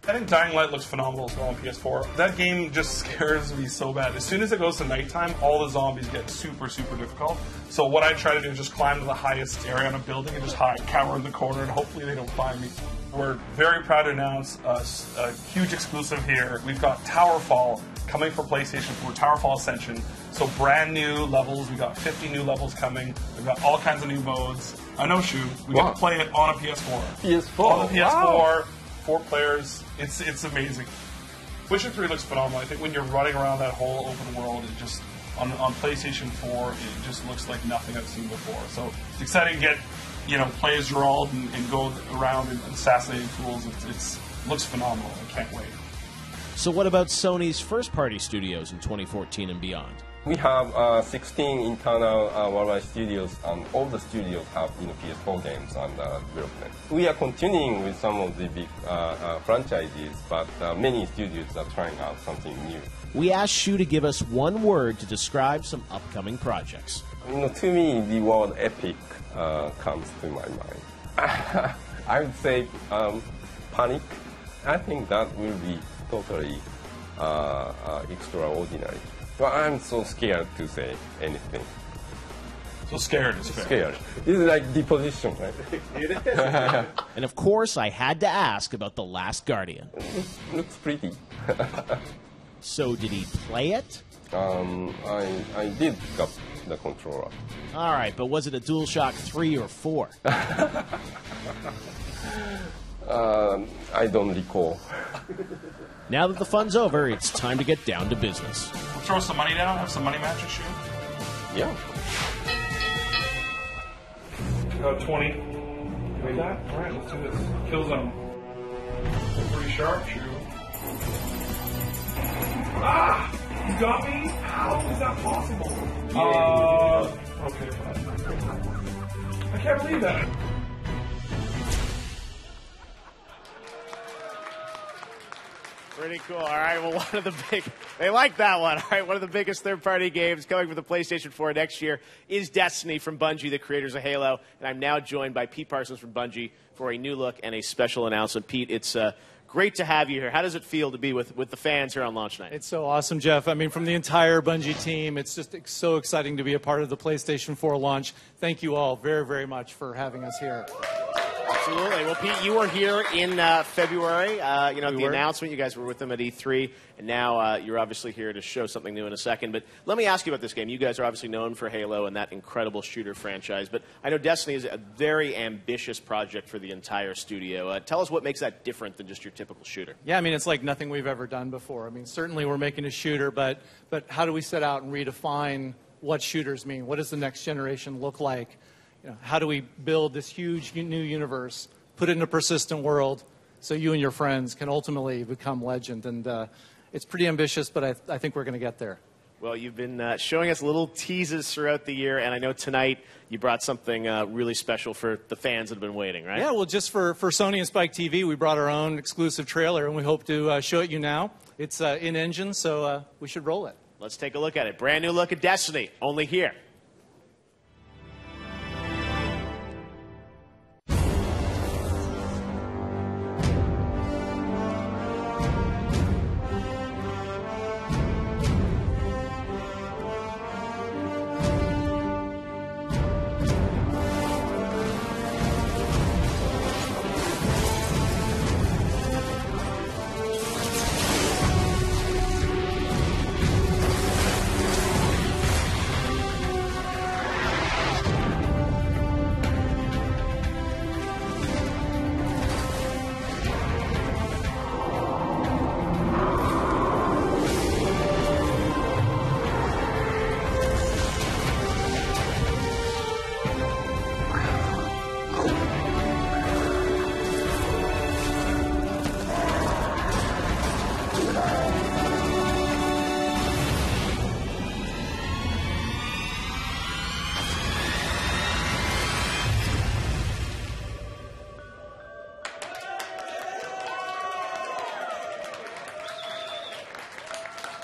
I think Dying Light looks phenomenal as well on PS4. That game just scares me so bad. As soon as it goes to nighttime, all the zombies get super, super difficult. So what I try to do is just climb to the highest area on a building and just hide, cower in the corner, and hopefully they don't find me. We're very proud to announce a huge exclusive here. We've got Towerfall coming for PlayStation 4, Towerfall Ascension. So brand new levels. We got 50 new levels coming. We've got all kinds of new modes. I know, Shu. We get to play it on a PS4. PS4. On the PS4, 4 players. It's amazing. Witcher 3 looks phenomenal. I think when you're running around that whole open world, it just on PlayStation 4, it just looks like nothing I've seen before. So it's exciting to get, play as Geralt and go around and assassinating fools. It looks phenomenal. I can't wait. So what about Sony's first-party studios in 2014 and beyond? We have 16 internal worldwide studios, and all the studios have PS4 games under development. We are continuing with some of the big franchises, but many studios are trying out something new. We asked Shu to give us one word to describe some upcoming projects. To me, the word epic comes to my mind. I would say panic. I think that will be totally extraordinary. But I'm so scared to say anything. So scared is fair. Scared. It's like deposition, right? And of course, I had to ask about The Last Guardian. Looks pretty. So did he play it? I did pick up the controller. All right, but was it a DualShock 3 or 4? I don't recall. Now that the fun's over, it's time to get down to business. We'll throw some money down, have some money matches, Shu. Yeah. 20. Wait, that? All right, let's do this. Killzone. Pretty sharp, Shu. Ah! You got me? How is that possible? Okay, fine. I can't believe that. Pretty cool. All right, well, they like that one. All right, one of the biggest third-party games coming for the PlayStation 4 next year is Destiny from Bungie, the creators of Halo. And I'm now joined by Pete Parsons from Bungie for a new look and a special announcement. Pete, it's great to have you here. How does it feel to be with the fans here on launch night? It's so awesome, Jeff. I mean, from the entire Bungie team, it's just so exciting to be a part of the PlayStation 4 launch. Thank you all very, very much for having us here. Absolutely. Well, Pete, you were here in February. The announcement, you guys were with them at E3, and now you're obviously here to show something new in a second. But let me ask you about this game. You guys are obviously known for Halo and that incredible shooter franchise, but I know Destiny is a very ambitious project for the entire studio. Tell us what makes that different than just your typical shooter. Yeah, I mean, it's like nothing we've ever done before. I mean, certainly we're making a shooter, but how do we set out and redefine what shooters mean? What does the next generation look like? How do we build this huge new universe, put it in a persistent world, so you and your friends can ultimately become legend? And it's pretty ambitious, but I think we're going to get there. Well, you've been showing us little teases throughout the year, and I know tonight you brought something really special for the fans that have been waiting, right? Yeah, well, just for Sony and Spike TV, we brought our own exclusive trailer, and we hope to show it you now. It's in-engine, so we should roll it. Let's take a look at it. Brand new look at Destiny, only here.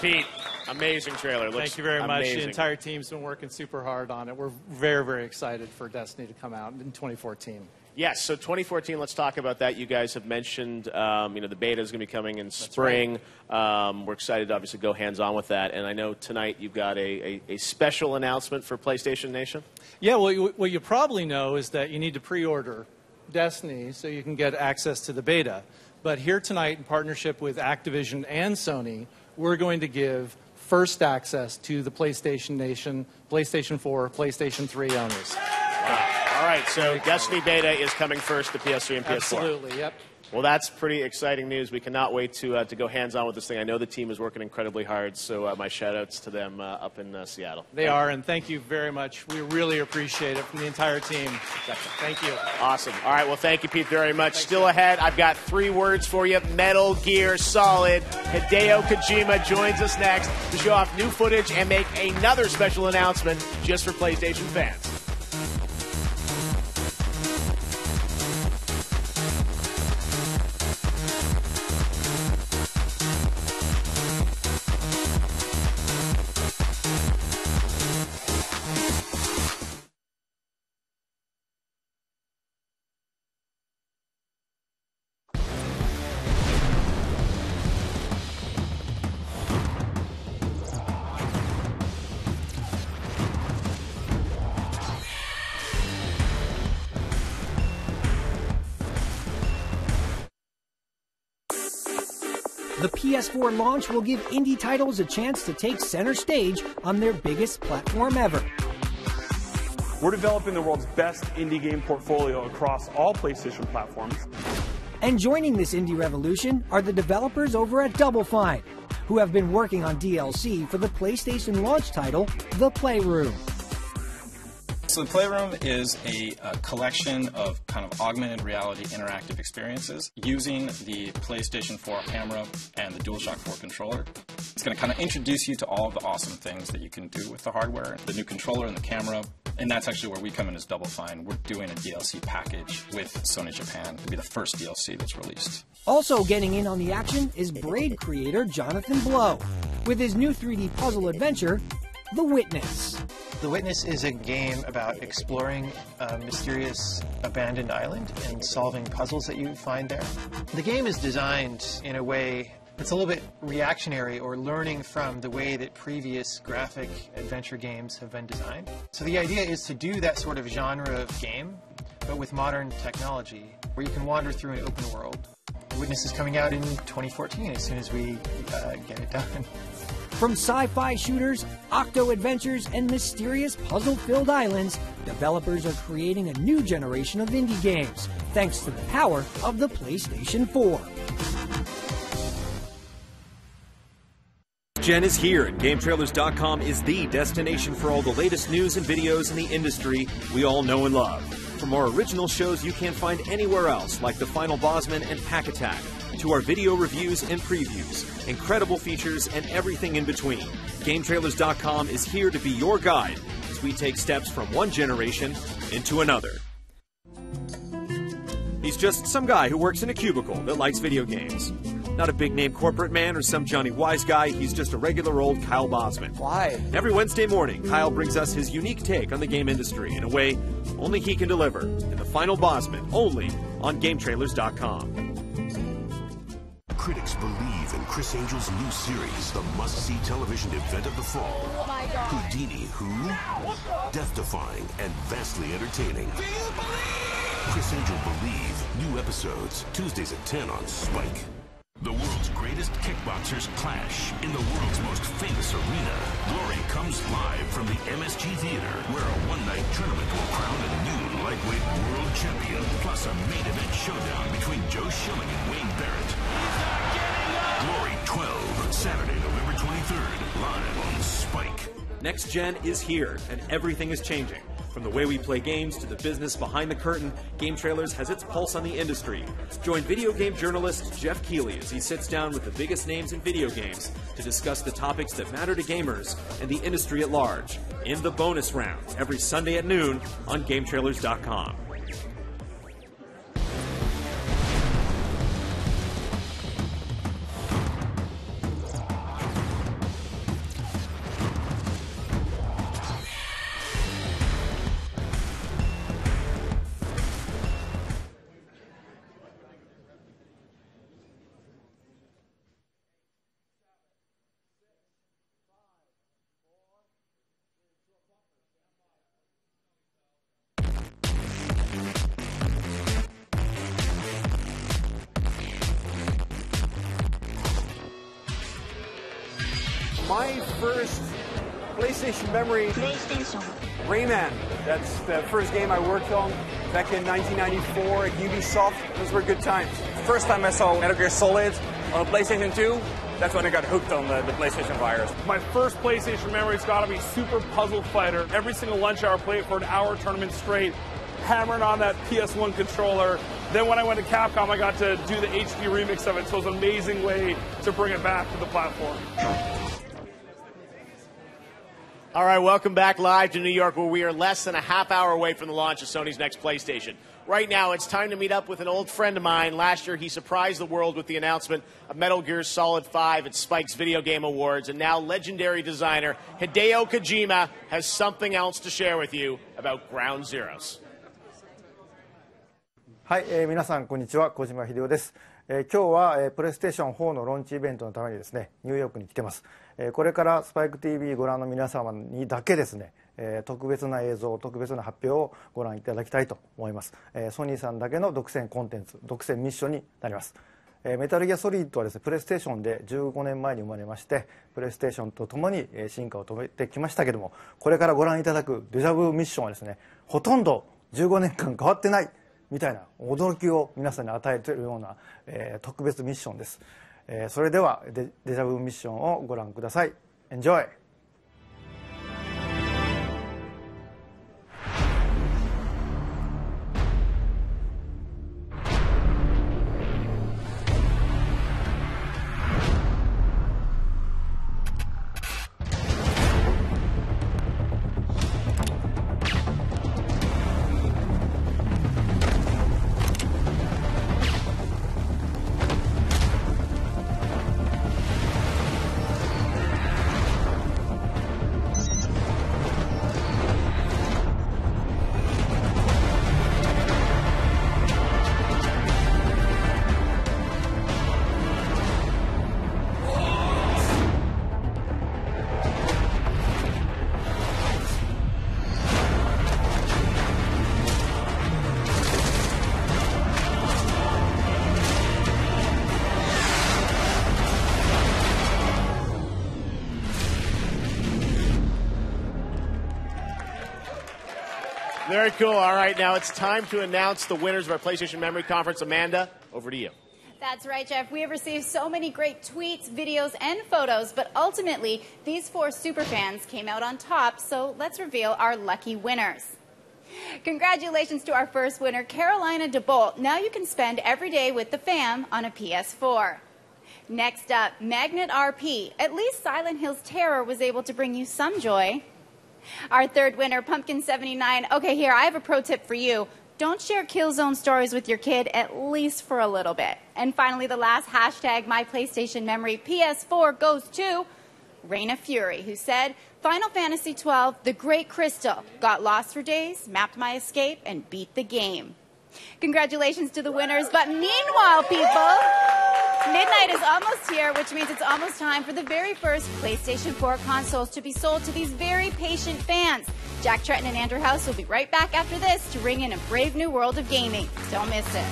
Pete, amazing trailer. Looks Thank you very much. amazing. The entire team's been working super hard on it. We're very, very excited for Destiny to come out in 2014. Yes, so 2014, let's talk about that. You guys have mentioned, the beta is going to be coming in spring. Right. We're excited to obviously go hands-on with that. And I know tonight you've got a special announcement for PlayStation Nation. Yeah, well, what you probably know is that you need to pre-order Destiny so you can get access to the beta. But here tonight, in partnership with Activision and Sony, we're going to give first access to the PlayStation Nation, PlayStation 4, PlayStation 3 owners. Wow. All right, so Destiny beta is coming first to PS3 and PS4. Absolutely, yep. Well, that's pretty exciting news. We cannot wait to go hands-on with this thing. I know the team is working incredibly hard, so my shout-outs to them up in Seattle. They are, and thank you very much. We really appreciate it from the entire team. Thank you. Awesome. All right, well, thank you, Pete, very much. Still ahead, I've got 3 words for you. Metal Gear Solid. Hideo Kojima joins us next to show off new footage and make another special announcement just for PlayStation fans. The PS4 launch will give indie titles a chance to take center stage on their biggest platform ever. We're developing the world's best indie game portfolio across all PlayStation platforms. And joining this indie revolution are the developers over at Double Fine, who have been working on DLC for the PlayStation launch title, The Playroom. So the Playroom is a collection of kind of augmented reality interactive experiences using the PlayStation 4 camera and the DualShock 4 controller. It's going to kind of introduce you to all of the awesome things that you can do with the hardware, the new controller and the camera, and that's actually where we come in as Double Fine. We're doing a DLC package with Sony Japan to be the first DLC that's released. Also getting in on the action is Braid creator Jonathan Blow, with his new 3D puzzle adventure, The Witness. The Witness is a game about exploring a mysterious abandoned island and solving puzzles that you find there. The game is designed in a way that's a little bit reactionary or learning from the way that previous graphic adventure games have been designed. So the idea is to do that sort of genre of game, but with modern technology, where you can wander through an open world. The Witness is coming out in 2014 as soon as we get it done. From sci-fi shooters, octo adventures, and mysterious puzzle-filled islands, developers are creating a new generation of indie games, thanks to the power of the PlayStation 4. Gen is here, and GameTrailers.com is the destination for all the latest news and videos in the industry we all know and love. For more original shows you can't find anywhere else, like The Final Bossman and Pack Attack, to our video reviews and previews, incredible features, and everything in between. GameTrailers.com is here to be your guide as we take steps from one generation into another. He's just some guy who works in a cubicle that likes video games. Not a big-name corporate man or some Johnny Wise guy, he's just a regular old Kyle Bosman. Why? Every Wednesday morning, Kyle brings us his unique take on the game industry in a way only he can deliver. In The Final Bosman, only on GameTrailers.com. Critics believe in Chris Angel's new series, the must-see television event of the fall. Oh my God. Houdini, who? Death-defying and vastly entertaining. Do you believe? Chris Angel Believe. New episodes, Tuesdays at 10 on Spike. The world's greatest kickboxers clash in the world's most famous arena. Glory comes live from the MSG Theater, where a one-night tournament will crown a new lightweight world champion, plus a main event showdown between Joe Schilling and Wayne Barrett. Glory 12, Saturday, November 23rd, live on Spike. Next Gen is here, and everything is changing. From the way we play games to the business behind the curtain, Game Trailers has its pulse on the industry. Join video game journalist Jeff Keighley as he sits down with the biggest names in video games to discuss the topics that matter to gamers and the industry at large in the bonus round every Sunday at noon on GameTrailers.com. My first PlayStation memory. PlayStation. Rayman. That's the first game I worked on back in 1994 at Ubisoft. Those were good times. First time I saw Metal Gear Solid on PlayStation 2, that's when I got hooked on the PlayStation virus. My first PlayStation memory's got to be Super Puzzle Fighter. Every single lunch hour, I played for an hour tournament straight, hammering on that PS1 controller. Then when I went to Capcom, I got to do the HD remix of it, so it was an amazing way to bring it back to the platform. All right, welcome back live to New York, where we are less than a half hour away from the launch of Sony's next PlayStation. Right now, it's time to meet up with an old friend of mine. Last year, he surprised the world with the announcement of Metal Gear Solid 5 at Spike's Video Game Awards, and now legendary designer Hideo Kojima has something else to share with you about Ground Zeroes. はい、皆さんこんにちは、小島秀夫です。今日は、プレイステーション4のローンチイベントのためにですね、ニューヨークに来てます。これからスパイク TV ご覧の皆様にだけですね、特別な映像、特別な発表をご覧いただきたいと思います。ソニーさんだけの独占コンテンツ、独占ミッションになります。メタルギアソリッドはですね、プレイステーションで15年前に生まれまして、プレイステーションとともに進化を遂げてきましたけども、これからご覧いただくデジャブミッションはですね、ほとんど15年間変わってないみたいな驚きを皆さんに与えているような、特別ミッションです。それではデジャブミッションをご覧ください。Enjoy! Very cool. All right, now it's time to announce the winners of our PlayStation Memory Conference. Amanda, over to you. That's right, Jeff. We have received so many great tweets, videos, and photos, but ultimately, these 4 superfans came out on top, so let's reveal our lucky winners. Congratulations to our first winner, Carolina DeBolt. Now you can spend every day with the fam on a PS4. Next up, Magnet RP. At least Silent Hill's Terror was able to bring you some joy. Our third winner, Pumpkin79. Okay, here, I have a pro tip for you. Don't share Killzone stories with your kid, at least for a little bit. And finally, the last hashtag, My PlayStation Memory PS4, goes to Reign of Fury, who said, Final Fantasy XII, The Great Crystal, got lost for days, mapped my escape, and beat the game. Congratulations to the winners, but meanwhile, people, midnight is almost here, which means it's almost time for the very first PlayStation 4 consoles to be sold to these very patient fans. Jack Tretton and Andrew House will be right back after this to ring in a brave new world of gaming. Don't miss it.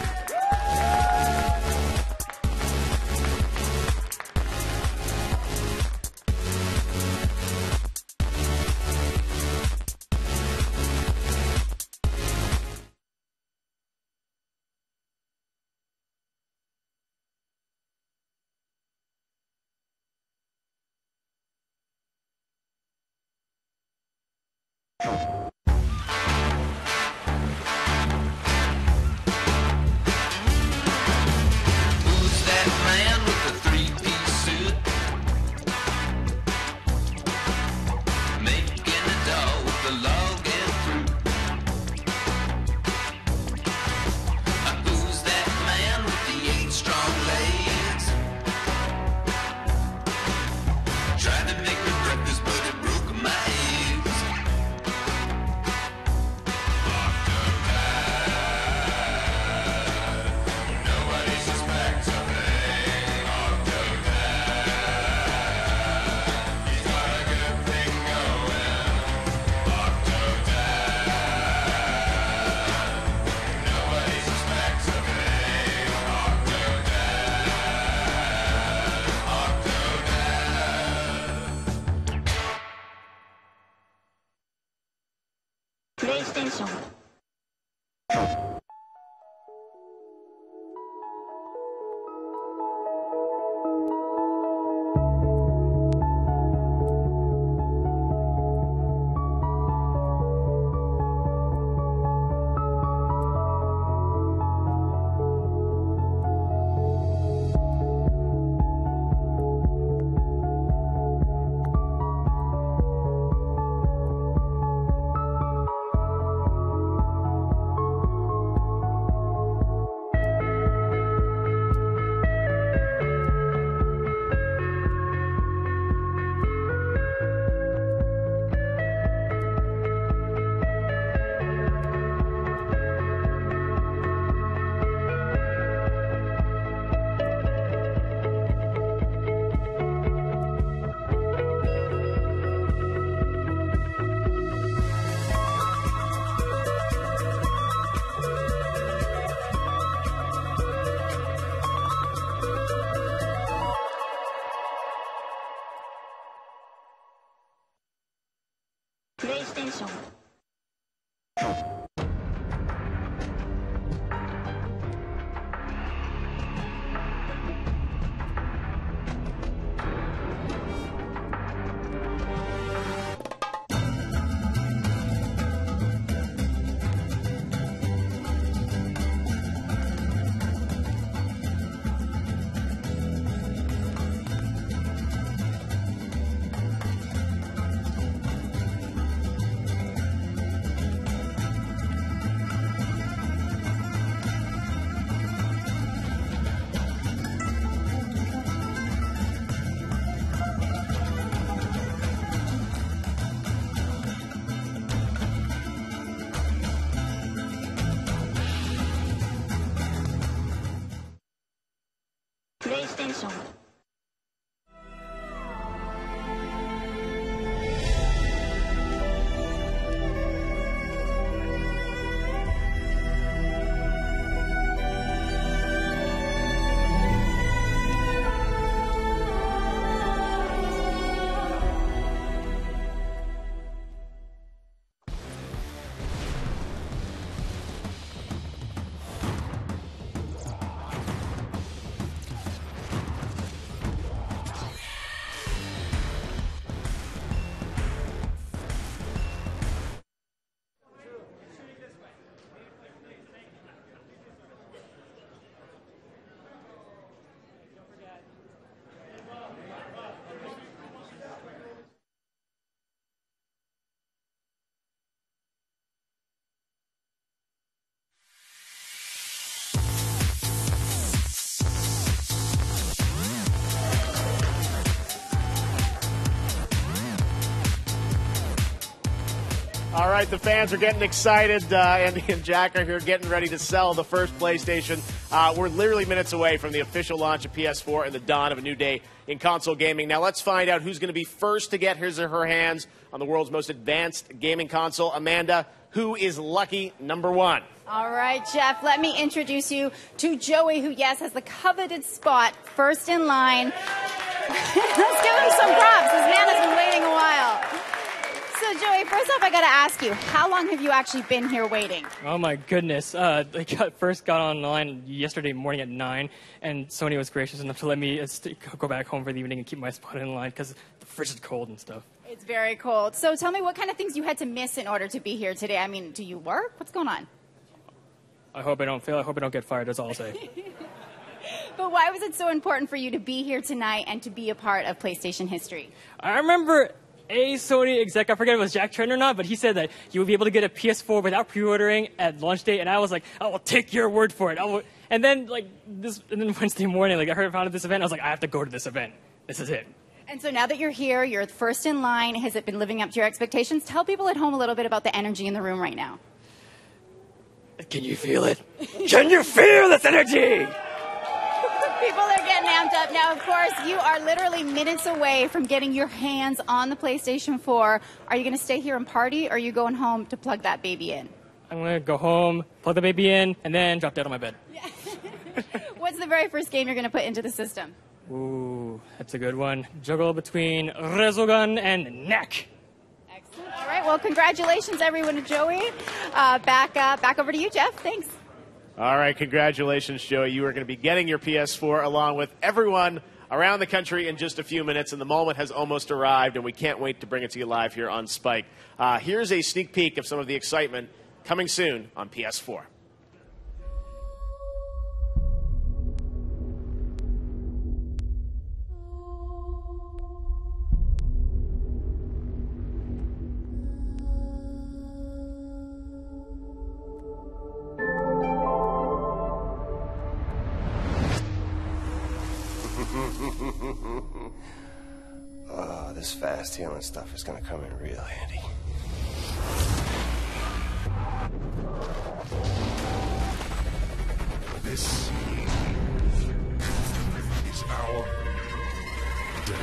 Who's that man with the three-piece suit? Making a doll with the log and fruit. Who's that man with the 8 strong legs? Tried to make me breakfast, but it broke my eggs. Nobody suspects a thing. He's got a good thing going. Nobody suspects a thing. PlayStation. PlayStation. PlayStation. All right, the fans are getting excited. Andy and Jack are here getting ready to sell the first PlayStation. We're literally minutes away from the official launch of PS4 and the dawn of a new day in console gaming. Now let's find out who's going to be first to get his or her hands on the world's most advanced gaming console. Amanda, who is lucky number one? All right, Jeff, let me introduce you to Joey, who, yes, has the coveted spot first in line. Let's give him some props. This man has been waiting a while. So, Joey, first off, I got to ask you, how long have you actually been here waiting? Oh, my goodness. I first got online yesterday morning at 9, and Sony was gracious enough to let me go back home for the evening and keep my spot in line because the fridge is cold and stuff. It's very cold. So tell me what kind of things you had to miss in order to be here today. I mean, do you work? What's going on? I hope I don't fail. I hope I don't get fired. That's all I'll say. But why was it so important for you to be here tonight and to be a part of PlayStation history? I remember a Sony exec, I forget if it was Jack Trent or not, but he said that you would be able to get a PS4 without pre-ordering at launch date, and I was like, I will take your word for it. And then Wednesday morning, I heard about this event, I was like, I have to go to this event. This is it. And so now that you're here, you're first in line. Has it been living up to your expectations? Tell people at home a little bit about the energy in the room right now. Can you feel it? Can you feel this energy? People are getting amped up. Now, of course, you are literally minutes away from getting your hands on the PlayStation 4. Are you going to stay here and party, or are you going home to plug that baby in? I'm going to go home, plug the baby in, and then drop dead on my bed. What's the very first game you're going to put into the system? Ooh, that's a good one. Juggle between Resogun and Neck. All right. Well, congratulations, everyone, to Joey. Back over to you, Jeff. Thanks. All right. Congratulations, Joey. You are going to be getting your PS4 along with everyone around the country in just a few minutes, and the moment has almost arrived, and we can't wait to bring it to you live here on Spike. Here's a sneak peek of some of the excitement coming soon on PS4. Oh, this fast healing stuff is gonna come in real handy. This is our day.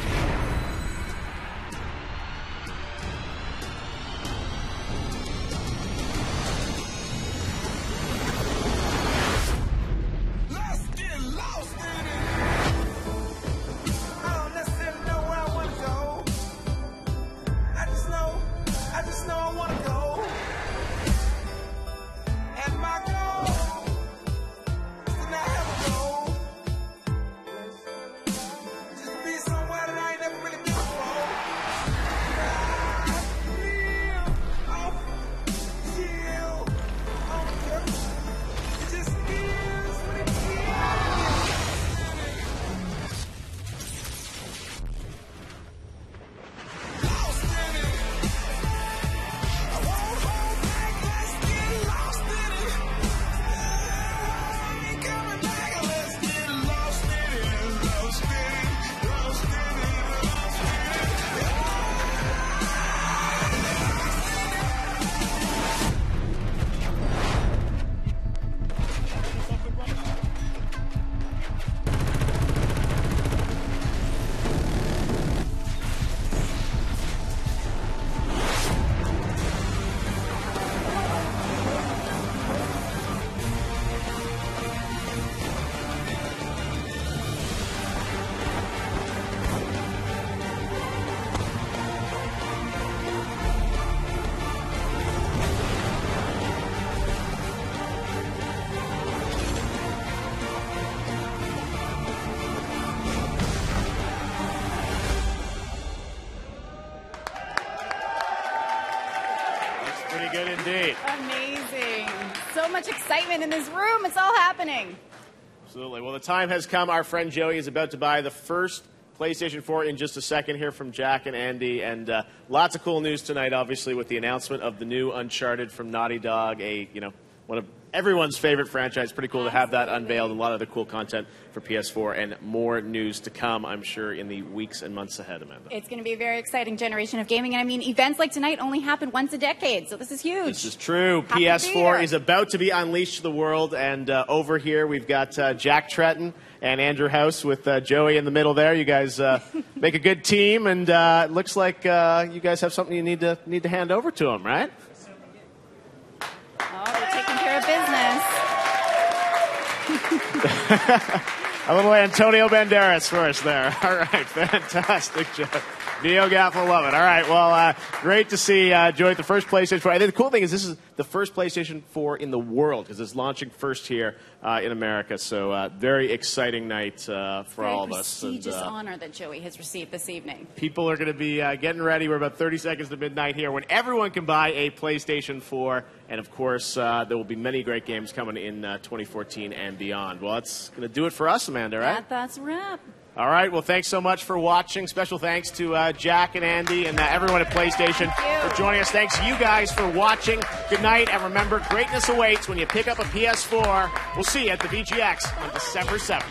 Pretty good indeed. Amazing. So much excitement in this room. It's all happening. Absolutely. Well, the time has come. Our friend Joey is about to buy the first PlayStation 4 in just a second here from Jack and Andy. And lots of cool news tonight, obviously, with the announcement of the new Uncharted from Naughty Dog, one of everyone's favorite franchise. Pretty cool to have that unveiled. A lot of other cool content for PS4 and more news to come, I'm sure, in the weeks and months ahead, Amanda. It's going to be a very exciting generation of gaming. And I mean, events like tonight only happen once a decade, so this is huge. This is true. Happy to be PS4 here. is about to be unleashed to the world. And over here, we've got Jack Tretton and Andrew House with Joey in the middle there. You guys make a good team. And it looks like you guys have something you need to hand over to them, right? Oh, they're taking care of business. A little Antonio Banderas for us there. All right, fantastic, Jeff. NeoGaf will love it. All right, well, great to see Joey at the first PlayStation 4. I think the cool thing is this is the first PlayStation 4 in the world because it's launching first here in America. So very exciting night for all of us. Prestigious honor that Joey has received this evening. People are going to be getting ready. We're about 30 seconds to midnight here when everyone can buy a PlayStation 4. And, of course, there will be many great games coming in 2014 and beyond. Well, that's going to do it for us, Amanda, right? That's a wrap. All right. Well, thanks so much for watching. Special thanks to Jack and Andy and everyone at PlayStation for joining us. Thanks you guys for watching. Good night. And remember, greatness awaits when you pick up a PS4. We'll see you at the VGX on December 7th.